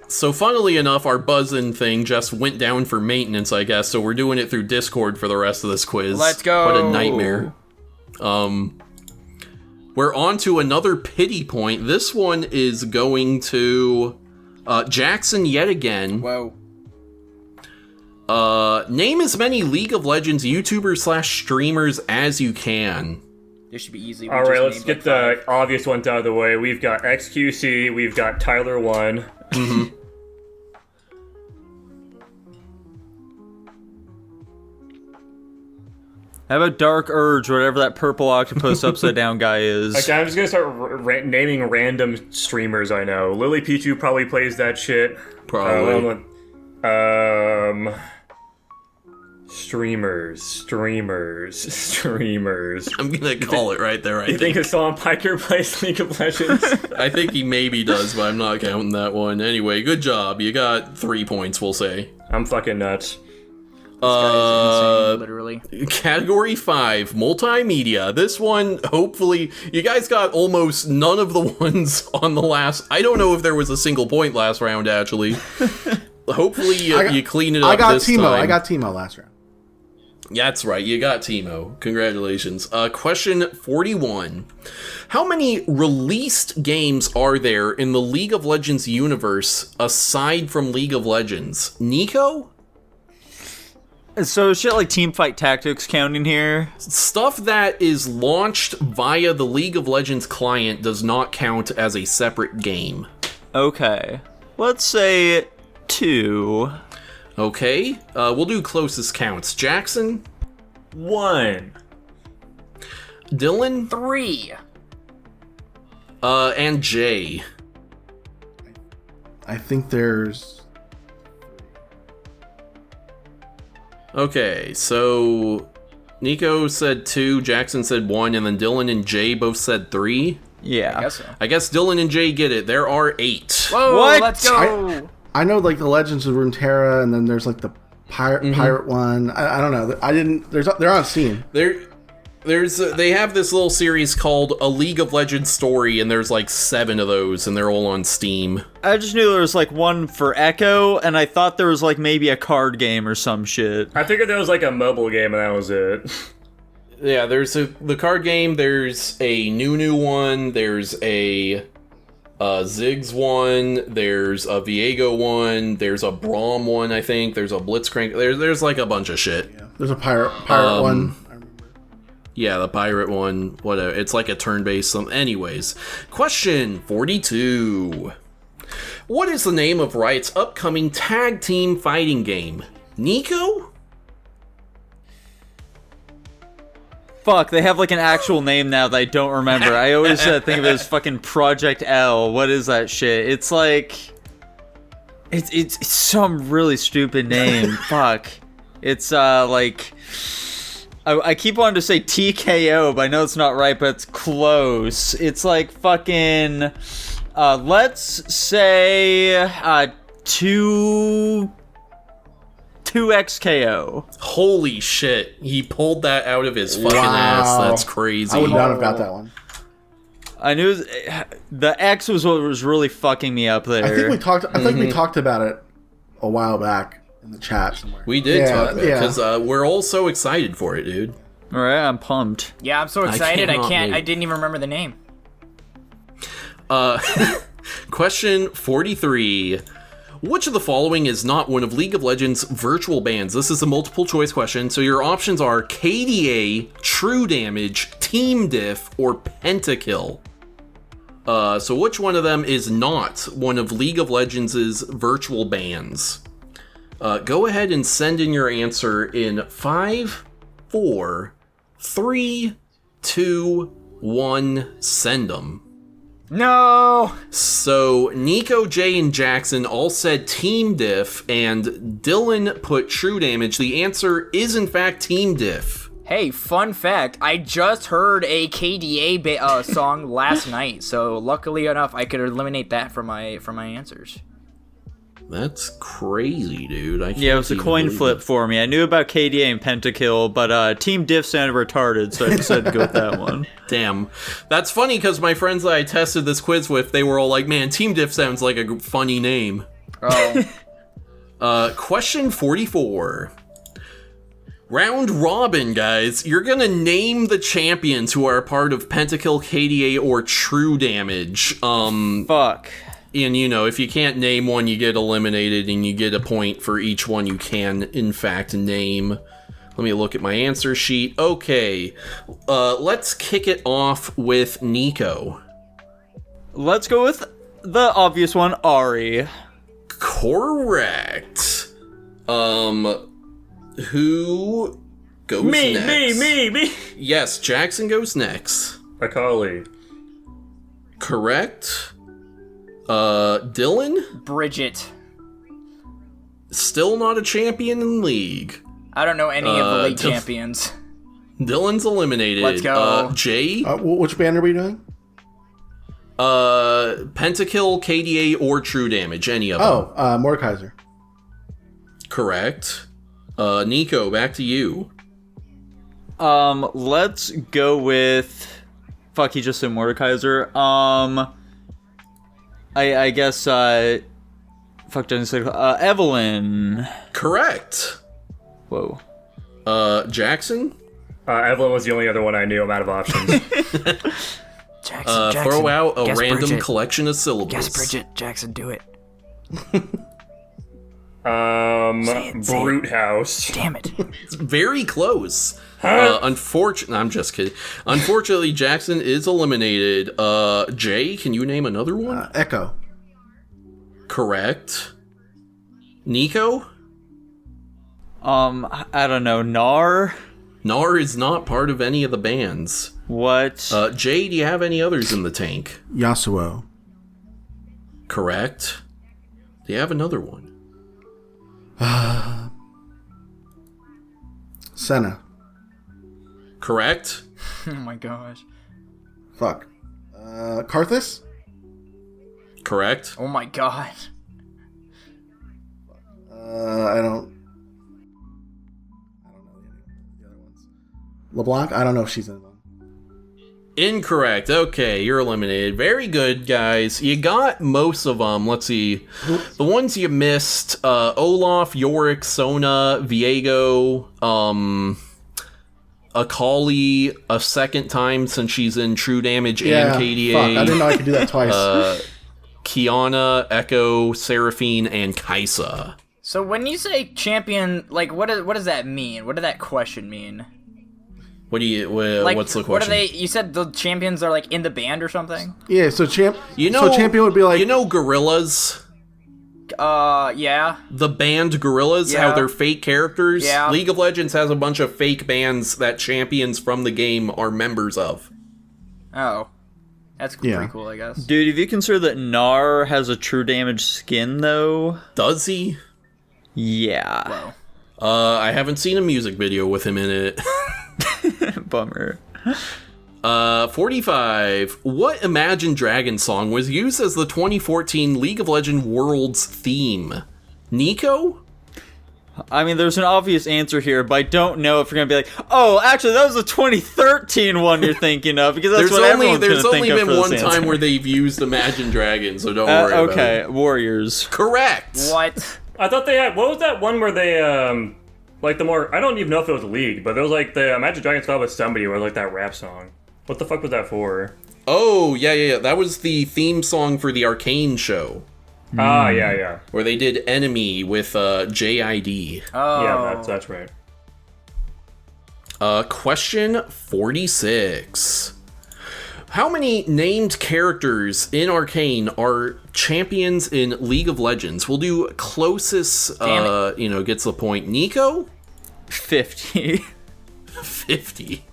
So funnily enough, our buzzing thing just went down for maintenance, I guess, so we're doing it through Discord for the rest of this quiz. Let's go! What a nightmare. We're on to another pity point. This one is going to... Jackson yet again. Whoa. Name as many League of Legends YouTubers / streamers as you can. This should be easy. All right, let's get the obvious ones out of the way. We've got XQC, we've got Tyler1. Mm-hmm. How about Dark Urge, whatever that purple octopus upside down guy is? Okay, I'm just gonna start naming random streamers I know. Lily Pichu probably plays that shit. Probably. Streamers. I'm gonna call it right there. You think Hassan Piker plays League of Legends? I think he maybe does, but I'm not counting that one. Anyway, good job. You got 3 points, we'll say. I'm fucking nuts. Insane, literally. Category 5, multimedia. This one, hopefully, you guys got almost none of the ones on the last. I don't know if there was a single point last round, actually. Hopefully, you clean it up this time. I got Timo last round. Yeah, that's right. You got Timo. Congratulations. Question 41. How many released games are there in the League of Legends universe aside from League of Legends? Nico? So shit like Teamfight Tactics counting here? Stuff that is launched via the League of Legends client does not count as a separate game. Okay. Let's say 2. Okay. We'll do closest counts. Jackson? 1. Dylan? 3. And Jay? I think there's... Okay, so Nico said 2, Jackson said 1, and then Dylan and Jay both said 3. Yeah. I guess so. I guess Dylan and Jay get it. There are 8. Whoa, What? let's go! I know like the Legends of Runeterra, and then there's like the pirate one. I don't know. They're on Steam. They have this little series called A League of Legends Story, and there's like 7 of those, and they're all on Steam. I just knew there was like one for Echo, and I thought there was like maybe a card game or some shit. I figured there was like a mobile game and that was it. Yeah, there's the card game, there's a Nunu one, there's a Ziggs one, there's a Viego one, there's a Braum one, I think, there's a Blitzcrank, there's like a bunch of shit. Yeah. There's a pirate one. Yeah, the pirate one, whatever. It's like a turn-based some. Anyways, question 42. What is the name of Riot's upcoming tag team fighting game? Nico? Fuck, they have like an actual name now that I don't remember. I always think of it as fucking Project L. What is that shit? It's like... It's some really stupid name. Fuck. It's like... I keep wanting to say TKO, but I know it's not right, but it's close. It's like fucking, let's say, 2XKO. Holy shit. He pulled that out of his fucking ass. That's crazy. I would not have got that one. I knew the X was what was really fucking me up there. I think we talked about it a while back. In the chat somewhere. We did talk about it, because we're all so excited for it, dude. Alright, I'm pumped. Yeah, I'm so excited, I didn't even remember the name. Question 43. Which of the following is not one of League of Legends' virtual bans? This is a multiple choice question, so your options are KDA, True Damage, Team Diff, or Pentakill. So which one of them is not one of League of Legends' virtual bans? Go ahead and send in your answer in 5, 4, 3, 2, 1. Send them. No! So, Nico, Jay, and Jackson all said Team Diff, and Dylan put True Damage. The answer is, in fact, Team Diff. Hey, fun fact, I just heard a KDA song last night, so luckily enough, I could eliminate that from my answers. That's crazy, dude. Yeah, it was a coin flip for me. I knew about KDA and Pentakill, but Team Diff sounded retarded, so I decided to go with that one. Damn. That's funny, because my friends that I tested this quiz with, they were all like, man, Team Diff sounds like a funny name. Oh. Question 44. Round robin, guys. You're gonna name the champions who are a part of Pentakill, KDA, or True Damage. Fuck. And, you know, if you can't name one, you get eliminated, and you get a point for each one you can, in fact, name. Let me look at my answer sheet. Okay, let's kick it off with Nico. Let's go with the obvious one, Ahri. Correct. Who goes next? Me. Yes, Jackson goes next. Akali. Correct. Dylan? Bridget. Still not a champion in League. I don't know any of the league champions. Dylan's eliminated. Let's go. Jay? Which band are we doing? Pentakill, KDA, or True Damage. Any of them. Mordekaiser. Correct. Nico, back to you. Let's go with... Fuck, he just said Mordekaiser. I guess, fuck, didn't say, Evelyn. Correct. Whoa. Jackson? Evelyn was the only other one I knew. I'm out of options. Jackson. Throw out a Guess random Bridget. collection of syllables. Guess Bridget. Jackson, do it. Say Brute it. House. Damn it. It's very close. Unfortunately, I'm just kidding. Unfortunately, Jackson is eliminated. Jay, can you name another one? Echo. Correct. Nico? I don't know, Nar? Nar is not part of any of the bands. What? Jay, do you have any others in the tank? Yasuo. Correct. Do you have another one? Senna. Correct. Oh my gosh. Fuck. Karthus? Correct. Oh my god. I don't know the other ones. LeBlanc? I don't know if she's in one. Incorrect. Okay, you're eliminated. Very good, guys. You got most of them. Let's see. The ones you missed, Olaf, Yorick, Sona, Viego, Akali a second time since she's in True Damage and KDA. Fuck, I didn't know I could do that twice. Kiana, Echo, Seraphine, and Kaisa. So when you say champion, like, what does that mean? What did that question mean? What do you? Like, what's the question? What are they? You said the champions are like in the band or something? Yeah, so champion would be like, you know, Gorillas. Yeah. The band Gorillas, how they're fake characters. Yeah. League of Legends has a bunch of fake bands that champions from the game are members of. Oh, that's pretty cool, I guess. Dude, if you consider that Nar has a True Damage skin, though... Does he? Yeah. Whoa. I haven't seen a music video with him in it. Bummer. 45. What Imagine Dragon song was used as the 2014 League of Legends Worlds theme? Nico? I mean, there's an obvious answer here, but I don't know if you're gonna be like, oh, actually, that was the 2013 one you're thinking of, because that's what everyone's gonna think of. There's only been one answer. time where they've used Imagine Dragons, so don't worry about it. Okay, Warriors. Correct. What? I thought they had. What was that one where they like the more? I don't even know if it was a league, but there was like the Imagine Dragons fell with somebody where like that rap song. What the fuck was that for? Oh, yeah. That was the theme song for the Arcane show. Ah, yeah. Where they did Enemy with JID. Oh. Yeah, that's right. Question 46. How many named characters in Arcane are champions in League of Legends? We'll do closest, gets the point. Nico? 50. 50?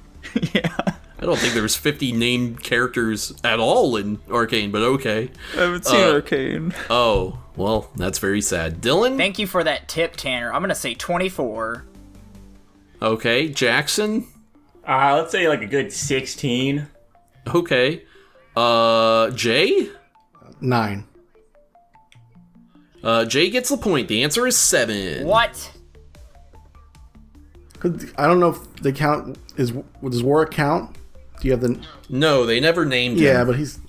Yeah. I don't think there's 50 named characters at all in Arcane, but okay. I haven't seen Arcane. Oh, well, that's very sad. Dylan? Thank you for that tip, Tanner. I'm gonna say 24. Okay. Jackson? Let's say like a good 16. Okay. Jay? 9. Jay gets the point. The answer is 7. What? I don't know if they count. Does Warwick count? Do you have the? No, they never named him. Yeah, but he's.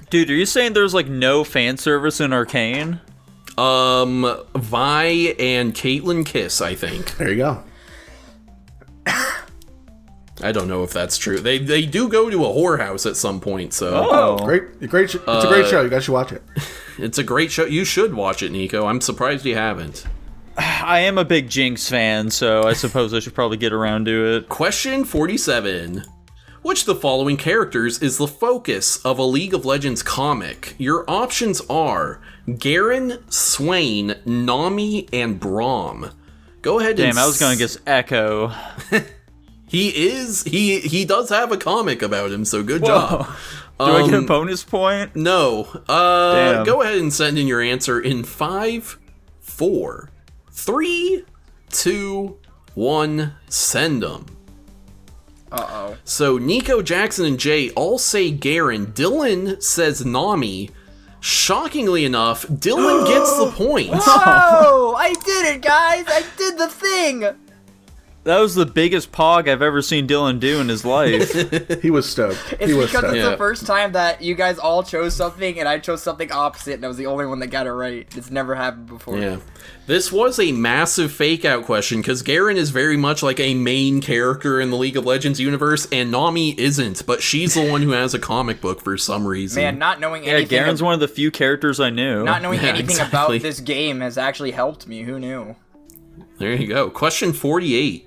Dude, are you saying there's like no fan service in Arcane? Vi and Caitlyn Kiss, I think. There you go. I don't know if that's true. They do go to a whorehouse at some point, so. Oh. Great. It's a great show. You guys should watch it. It's a great show. You should watch it, Nico. I'm surprised you haven't. I am a big Jinx fan, so I suppose I should probably get around to it. Question 47. Which of the following characters is the focus of a League of Legends comic? Your options are Garen, Swain, Nami, and Braum. Go ahead and... Damn, I was going to guess Echo. He does have a comic about him, so good job. Do I get a bonus point? No. Damn. Go ahead and send in your answer in 5, 4, 3, 2, 1. Send them. Uh-oh. So Nico, Jackson, and Jay all say Garen. Dylan says Nami. Shockingly enough, Dylan gets the point. Whoa! I did it, guys! I did the thing! That was the biggest pog I've ever seen Dylan do in his life. He was stoked. It's He was because stoked. it's Yeah. the first time that you guys all chose something and I chose something opposite and I was the only one that got it right. It's never happened before. Yeah. This was a massive fake out question because Garen is very much like a main character in the League of Legends universe and Nami isn't, but she's the one who has a comic book for some reason. Man, not knowing Yeah, anything Garen's one of the few characters I knew. not knowing Yeah, anything exactly. about this game has actually helped me. Who knew? There you go. Question 48.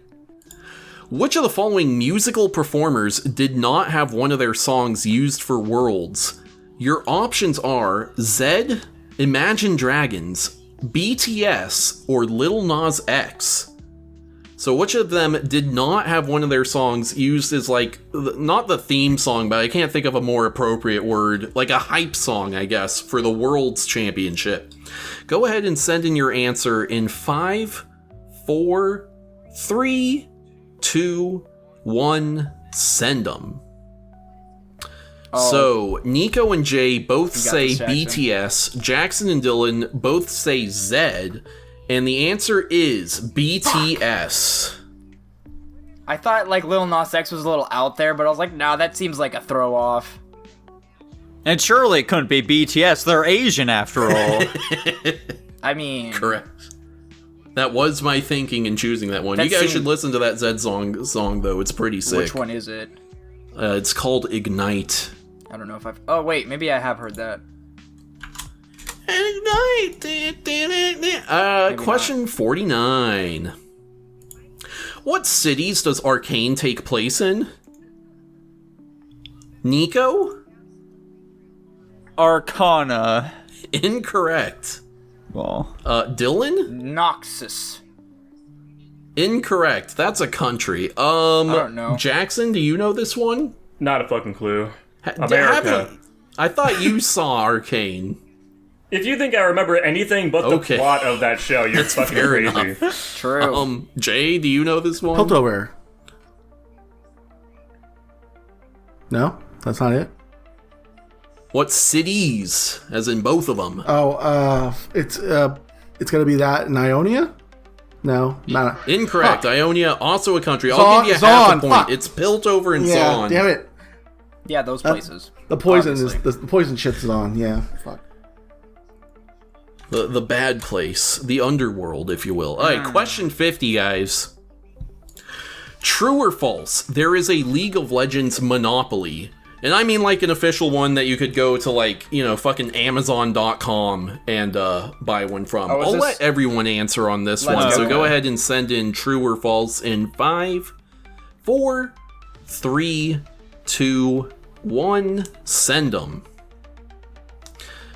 Which of the following musical performers did not have one of their songs used for Worlds? Your options are Zed, Imagine Dragons, BTS, or Lil Nas X. So which of them did not have one of their songs used as like, not the theme song, but I can't think of a more appropriate word, like a hype song, I guess, for the Worlds Championship? Go ahead and send in your answer in 5, 4, 3, 2, 1, send them. So, Nico and Jay both You got say this, Jackson. BTS, Jackson and Dylan both say Zed, and the answer is BTS. I thought like Lil Nas X was a little out there, but I was like, nah, that seems like a throw off. And surely it couldn't be BTS. They're Asian after all. I mean, Correct. That was my thinking in choosing that one. That You guys seemed- should listen to that Zed song though. It's pretty sick. which one is it? It's called Ignite. I don't know if I've. Oh wait, maybe I have heard that. Question 49. What cities does Arcane take place in? Nico? Arcana. Incorrect. Well, Dylan? Noxus. Incorrect. That's a country. I don't know. Jackson, do you know this one? Not a fucking clue. Haven't- America. I thought you saw Arcane. If you think I remember anything but Okay. the plot of that show, you're fucking fair crazy. True. Jay, do you know this one? Piltover. No, that's not it. What cities? As in both of them. Oh, it's gonna be that in Ionia. No, not. Incorrect. Fuck. Ionia, also a country. I'll Zon- give you half a Zon, point. fuck. It's Piltover and Yeah, Zon. damn it. Yeah, those places. The poison Obviously. is the poison shit's on. Yeah, fuck. The bad place. The underworld, if you will. Alright, question 50, guys. True or false? There is a League of Legends monopoly. And I mean like an official one that you could go to like, fucking Amazon.com and buy one from. Oh, is I'll this- let everyone answer on this Let's one. go. So go ahead and send in true or false in 5, 4, 3, 2, 1, send 'em.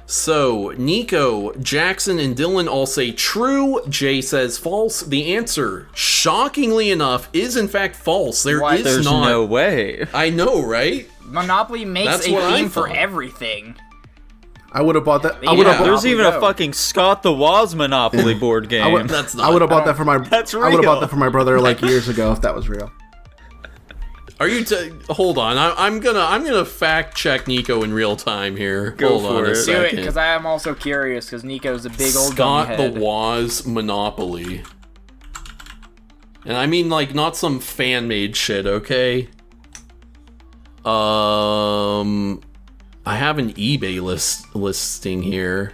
So, Nico, Jackson, and Dylan all say true. Jay says false. The answer, shockingly enough, is in fact false. There's no way. I know, right? Monopoly makes That's a what I theme for thought. everything. I would have bought that. I Yeah. would have. There's even a go. fucking Scott the Woz Monopoly board game. That's not. I would have bought that for my. That's I would have real. bought that for my brother like years ago if that was real. Are you? Hold on. I'm gonna fact check Nico in real time here. Go Hold for on a it. Do it, second. because I am also curious, because Nico's a big old Scott the head. Woz Monopoly. And I mean, like, not some fan-made shit, okay? I have an eBay listing here.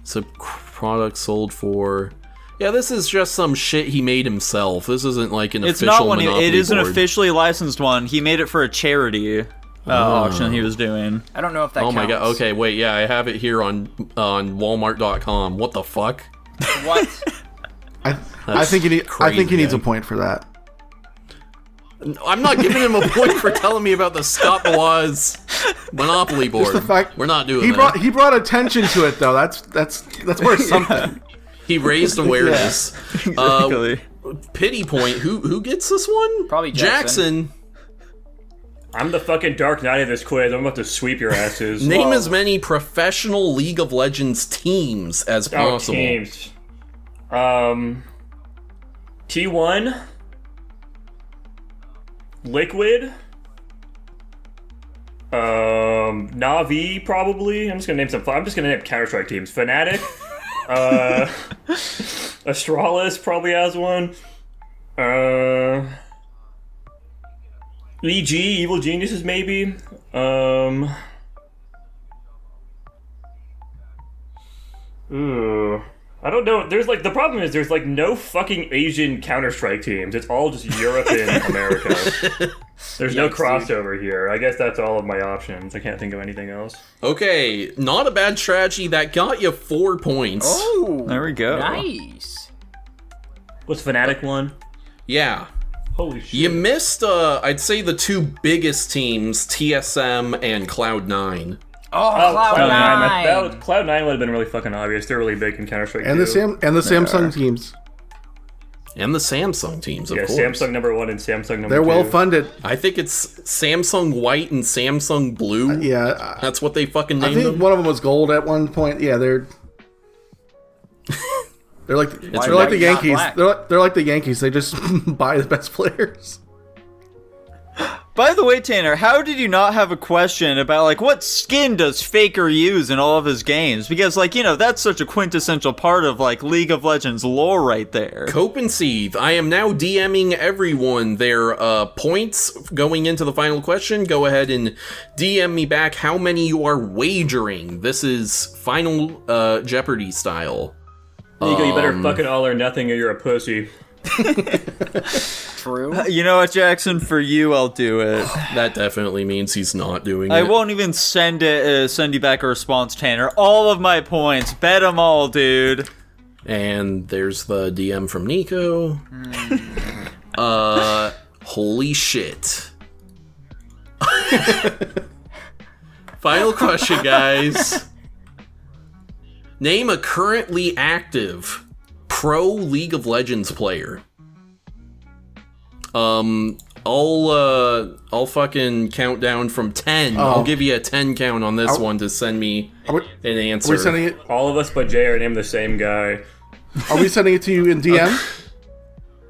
So, product sold for... Yeah, this is just some shit he made himself. This isn't like an It's official not one. Monopoly It is an board. officially licensed one. He made it for a charity auction he was doing. I don't know if that Oh counts. my god, okay, wait, yeah, I have it here on Walmart.com. What the fuck? What? I think he needs crazy, a point for that. I'm not giving him a point for telling me about the Scott the Woz Monopoly board. The fact We're not doing he that. brought attention to it though. That's worth something. He raised awareness. Exactly. Pity point. Who gets this one? Probably Jackson. I'm the fucking Dark Knight of this quiz. I'm about to sweep your asses. Name as many professional League of Legends teams as possible. Teams. T1. Liquid. Na'Vi probably. I'm just gonna name Counter-Strike teams. Fnatic. Astralis probably has one. EG, Evil Geniuses maybe. Ooh. I don't know. The problem is there's like no fucking Asian Counter-Strike teams. It's all just Europe and America. There's no crossover here. I guess that's all of my options. I can't think of anything else. Okay, not a bad strategy. That got you 4 points. Oh, There we go. nice. What's Fnatic one? Yeah. Holy shit. You missed, I'd say the two biggest teams, TSM and Cloud9. Oh, Cloud9. Cloud9. Cloud9 would have been really fucking obvious. They're really big in Counter-Strike And too. the Samsung teams. And the Samsung teams, of Yeah, course. Samsung number 1 and Samsung number 2. They're well funded. I think it's Samsung White and Samsung Blue. Yeah, That's what they fucking I named think them. one of them was gold at one point. Yeah, they're like the white, not Yankees. black? They're like the Yankees. They just buy the best players. By the way, Tanner, how did you not have a question about, like, what skin does Faker use in all of his games? Because, like, you know, that's such a quintessential part of, like, League of Legends lore right there. Cope and Seethe, I am now DMing everyone their points going into the final question. Go ahead and DM me back how many you are wagering. This is Final Jeopardy style. Nico, you better fucking all or nothing or you're a pussy. True. You know what, Jackson? For you, I'll do it. That definitely means he's not doing I it. won't even send you back a response, Tanner. All of my points. Bet them all, dude. And there's the DM from Nico. Holy shit. Final question, guys. Name a currently active pro League of Legends player. I'll fucking count down from 10. I'll give you a 10 count on this one to send me Are we, an are answer. we sending it? All of us but Jay are named the same guy. Are we sending it to you in DM?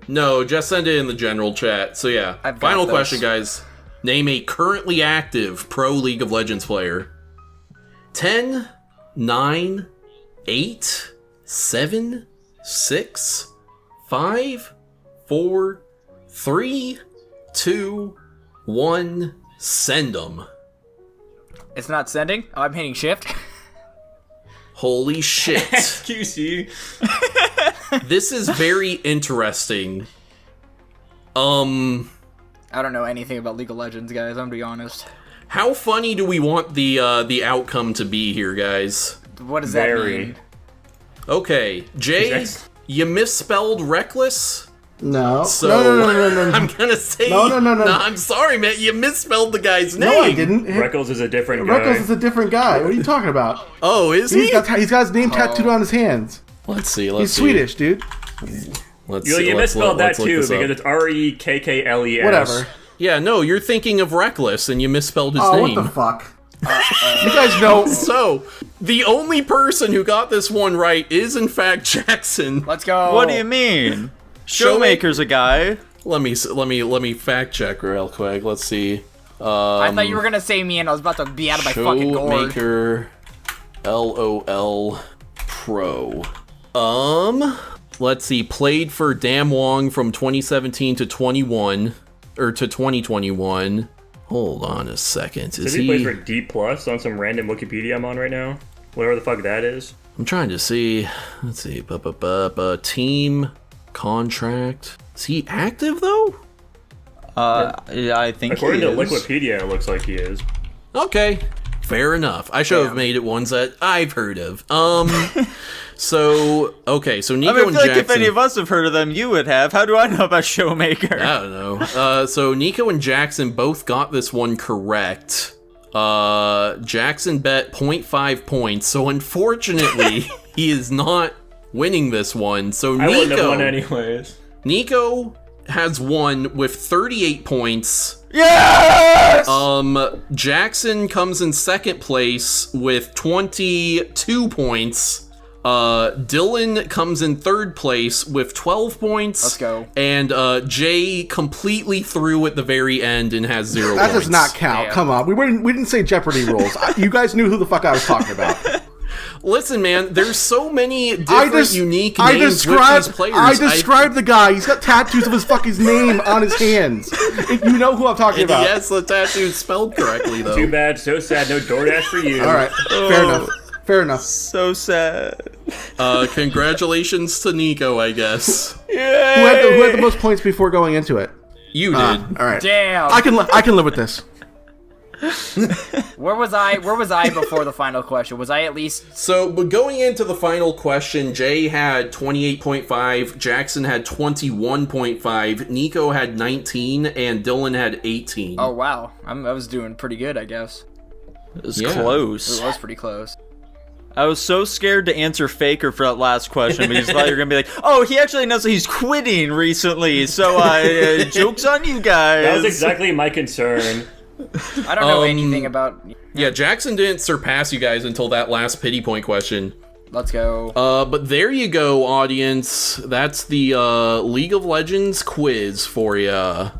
No, just send it in the general chat. So yeah, I've got final this. question, guys. Name a currently active pro League of Legends player. 10, 9, 8, 7, 6, 5, 4, 3, 2, 1. Send them. It's not sending? Oh, I'm hitting shift. Holy shit. QC. This is very interesting. I don't know anything about League of Legends, guys. I'm gonna be honest. How funny do we want the outcome to be here, guys? What does that Very. mean? Okay, Jay, Yes. you misspelled reckless. No. So No. I'm gonna say No. I'm sorry, man. You misspelled the guy's name. No, I didn't. Reckles is a different guy. Reckles is a different guy. What are you talking about? Oh, is he? He's got his name tattooed on his hands. Let's see. He's Swedish, dude. You misspelled that too because it's Rekkles. Whatever. Yeah, no, you're thinking of Reckless and you misspelled his Oh, name. what the fuck? You guys know. So, the only person who got this one right is in fact Jackson. Let's go. What do you mean? Showmaker's a guy. Let me fact check real quick. Let's see. I thought you were gonna say me, and I was about to be out of my fucking gourd. Showmaker, LOL Pro. Let's see. Played for Dam Wong from 2017 to 2021. Hold on a second. Does he play for D Plus on some random Wikipedia I'm on right now? Whatever the fuck that is. I'm trying to see. Let's see. Team contract. Is he active though? Yeah, I think According he to is. Wikipedia, it looks like he is. Okay. Fair enough. I should have made it ones that I've heard of. So Nico I feel and like Jackson. if any of us have heard of them, you would have. How do I know about Showmaker? I don't know. So Nico and Jackson both got this one correct. Jackson bet 0.5 points, so unfortunately, he is not winning this one. So I wouldn't have won anyways. Nico has won with 38 points. Yes! Jackson comes in second place with 22 points. Dylan comes in third place with 12 points. Let's go. And Jay completely threw at the very end and has 0 That points. does not count. Damn. Come on. We didn't say Jeopardy rules. You guys knew who the fuck I was talking about. Listen, man, there's so many different unique names with these players. I described the guy. He's got tattoos of his fucking name on his hands. You know who I'm talking about. Yes, the tattoo's spelled correctly, though. Too bad, so sad, no DoorDash for you. All right. Fair enough. So sad. Congratulations to Nico, I guess. Who had the most points before going into it? You did. All right. Damn. I can live with this. Where was I before the final question? Was I at least... So, but going into the final question, Jay had 28.5, Jackson had 21.5, Nico had 19, and Dylan had 18. Oh, wow. I was doing pretty good, I guess. It was Yeah. close. It was pretty close. I was so scared to answer Faker for that last question because I thought you were going to be like, oh, he actually announced that he's quitting recently, so joke's on you guys. That was exactly my concern. I don't know anything about... Yeah, Jackson didn't surpass you guys until that last pity point question. Let's go. But there you go, audience. That's the League of Legends quiz for ya.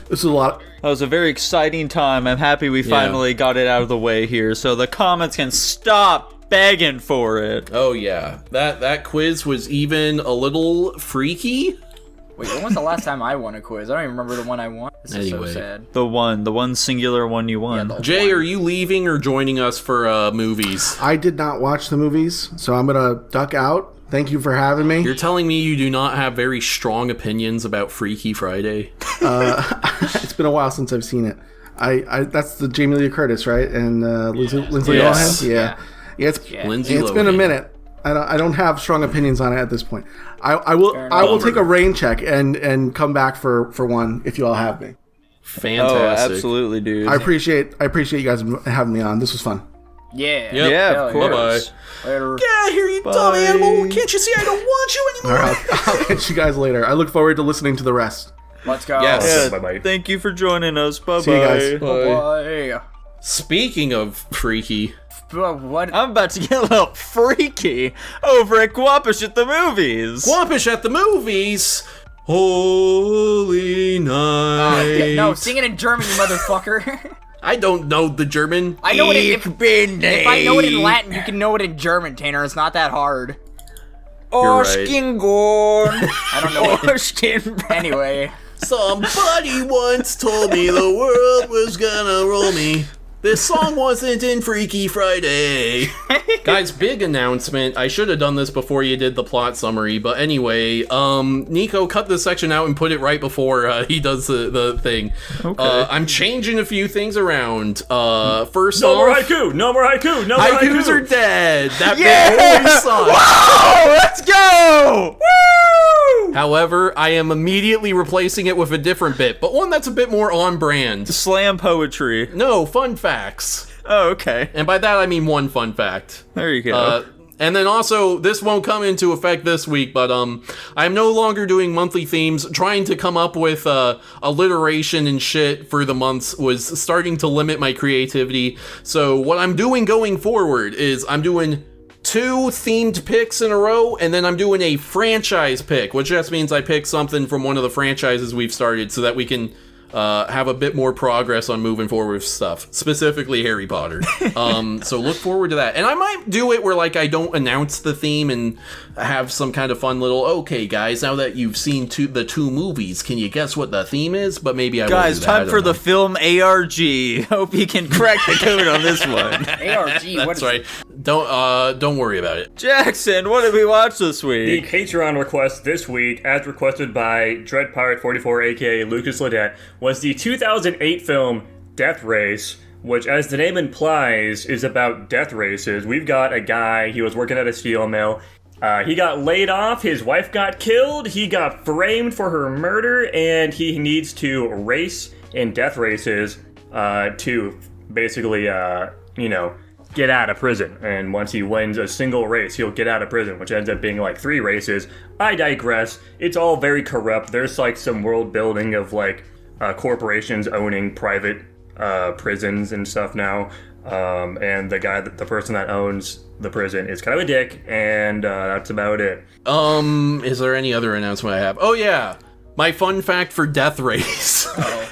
This is a lot. That was a very exciting time. I'm happy we finally got it out of the way here, so the comments can stop begging for it. Oh yeah, that quiz was even a little freaky. Wait, when was the last time I won a quiz? I don't even remember the one I won. This is Anyway. so sad. The one singular one you won. the- Jay, are you leaving or joining us for movies? I did not watch the movies, so I'm gonna duck out. Thank you for having me. You're telling me you do not have very strong opinions about Freaky Friday? It's been a while since I've seen it. I that's the Jamie Lee Curtis, right? And Lindsay Yes. Lohan. Yeah. Lindsay It's been a Lohan. minute. I don't have strong opinions on it at this point. I will enough. take a rain check and come back for one if you all have me. Fantastic. Oh, absolutely, dude. I appreciate you guys having me on. This was fun. Yeah. Yep. Yeah, Hell of yeah. course. Later. Get out of here, you dumb animal! Can't you see I don't want you All anymore? right, I'll catch you guys later. I look forward to listening to the rest. Let's go. Yes. Yeah, Bye-bye. thank you for joining us. Bye-bye. See you guys. Bye. Speaking of freaky, What? I'm about to get a little freaky over at Guapish at the movies. Guapish at the movies. Holy night. No, sing it in German, you motherfucker. I don't know the German. I know it. If I know it in Latin, you can know it in German, Tanner. It's not that hard. You're right. I don't know. Anyway, Somebody once told me the world was gonna roll me. This song wasn't in Freaky Friday. Guys, big announcement. I should have done this before you did the plot summary, but anyway, Nico, cut this section out and put it right before he does the thing. Okay. I'm changing a few things around. First No more off, haiku! No more haiku! No more haikus are haiku! dead. That Yeah! bit always sucks. Whoa, let's go! Woo! However, I am immediately replacing it with a different bit, but one that's a bit more on brand. Slam poetry. No, fun facts. Oh, okay. And by that I mean one fun fact. There you go. And then also, this won't come into effect this week, but I'm no longer doing monthly themes. Trying to come up with alliteration and shit for the months was starting to limit my creativity. So what I'm doing going forward is I'm doing 2 themed picks in a row, and then I'm doing a franchise pick, which just means I pick something from one of the franchises we've started so that we can have a bit more progress on moving forward with stuff, specifically Harry Potter. So look forward to that. And I might do it where like I don't announce the theme and have some kind of fun little, okay guys, now that you've seen the 2 movies, can you guess what the theme is? But maybe I won't do that. Time for the film ARG. Hope you can crack the code on this one. ARG, That's right. Don't worry about it. Jackson, what did we watch this week? The Patreon request this week, as requested by Dread Pirate 44, aka Lucas Ledette, was the 2008 film Death Race, which, as the name implies, is about death races. We've got a guy, he was working at a steel mill. He got laid off, his wife got killed, he got framed for her murder, and he needs to race in death races to basically, get out of prison. And once he wins a single race, he'll get out of prison, which ends up being like 3 races. I digress. It's all very corrupt. There's like some world building of like corporations owning private prisons and stuff now. And the person that owns the prison is kind of a dick, and that's about it. Is there any other announcement I have? Oh yeah, my fun fact for Death Race.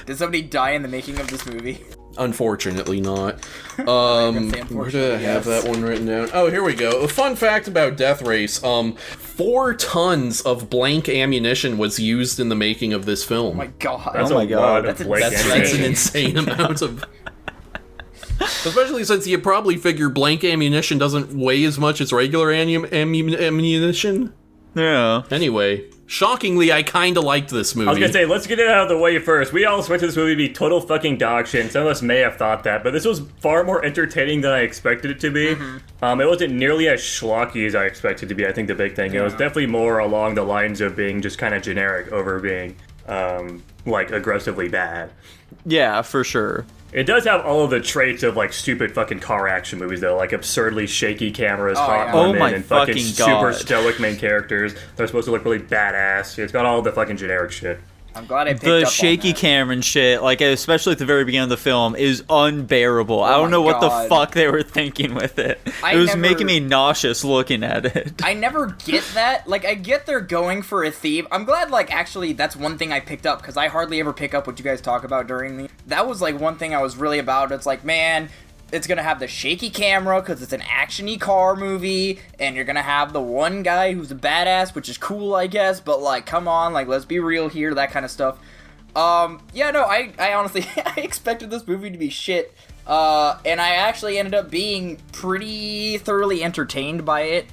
Did somebody die in the making of this movie? Unfortunately not. Where did I have that one written down? Oh, here we go. A fun fact about Death Race. 4 tons of blank ammunition was used in the making of this film. Oh my god. That's Oh my a God. lot of That's blank That's ammunition. an insane amount of... Especially since you probably figure blank ammunition doesn't weigh as much as regular ammunition. Yeah. Anyway, shockingly, I kinda liked this movie. I was gonna say, let's get it out of the way first. We all expected this movie to be total fucking dog shit, and some of us may have thought that, but this was far more entertaining than I expected it to be. It wasn't nearly as schlocky as I expected it to be, I think the big thing. It was definitely more along the lines of being just kind of generic over being, like, aggressively bad. Yeah, for sure. It does have all of the traits of, like, stupid fucking car action movies, though. Like, absurdly shaky cameras, hot yeah. Oh women, my and fucking fucking super God. stoic main characters. They're supposed to look really badass. It's got all the fucking generic shit. I'm glad I picked The up shaky on that. camera and shit, like especially at the very beginning of the film, is unbearable. I don't my know what the God. fuck they were thinking with it. I It was never- making me nauseous looking at it. I never get that. Like, I get they're going for a theme. I'm glad, like, actually, that's one thing I picked up, because I hardly ever pick up what you guys talk about during the... That was, like, one thing I was really about. It's like, man, it's gonna have the shaky camera, because it's an action-y car movie, and you're gonna have the one guy who's a badass, which is cool, I guess, but, like, come on, like, let's be real here, that kind of stuff. Yeah, no, I honestly, I expected this movie to be shit, and I actually ended up being pretty thoroughly entertained by it.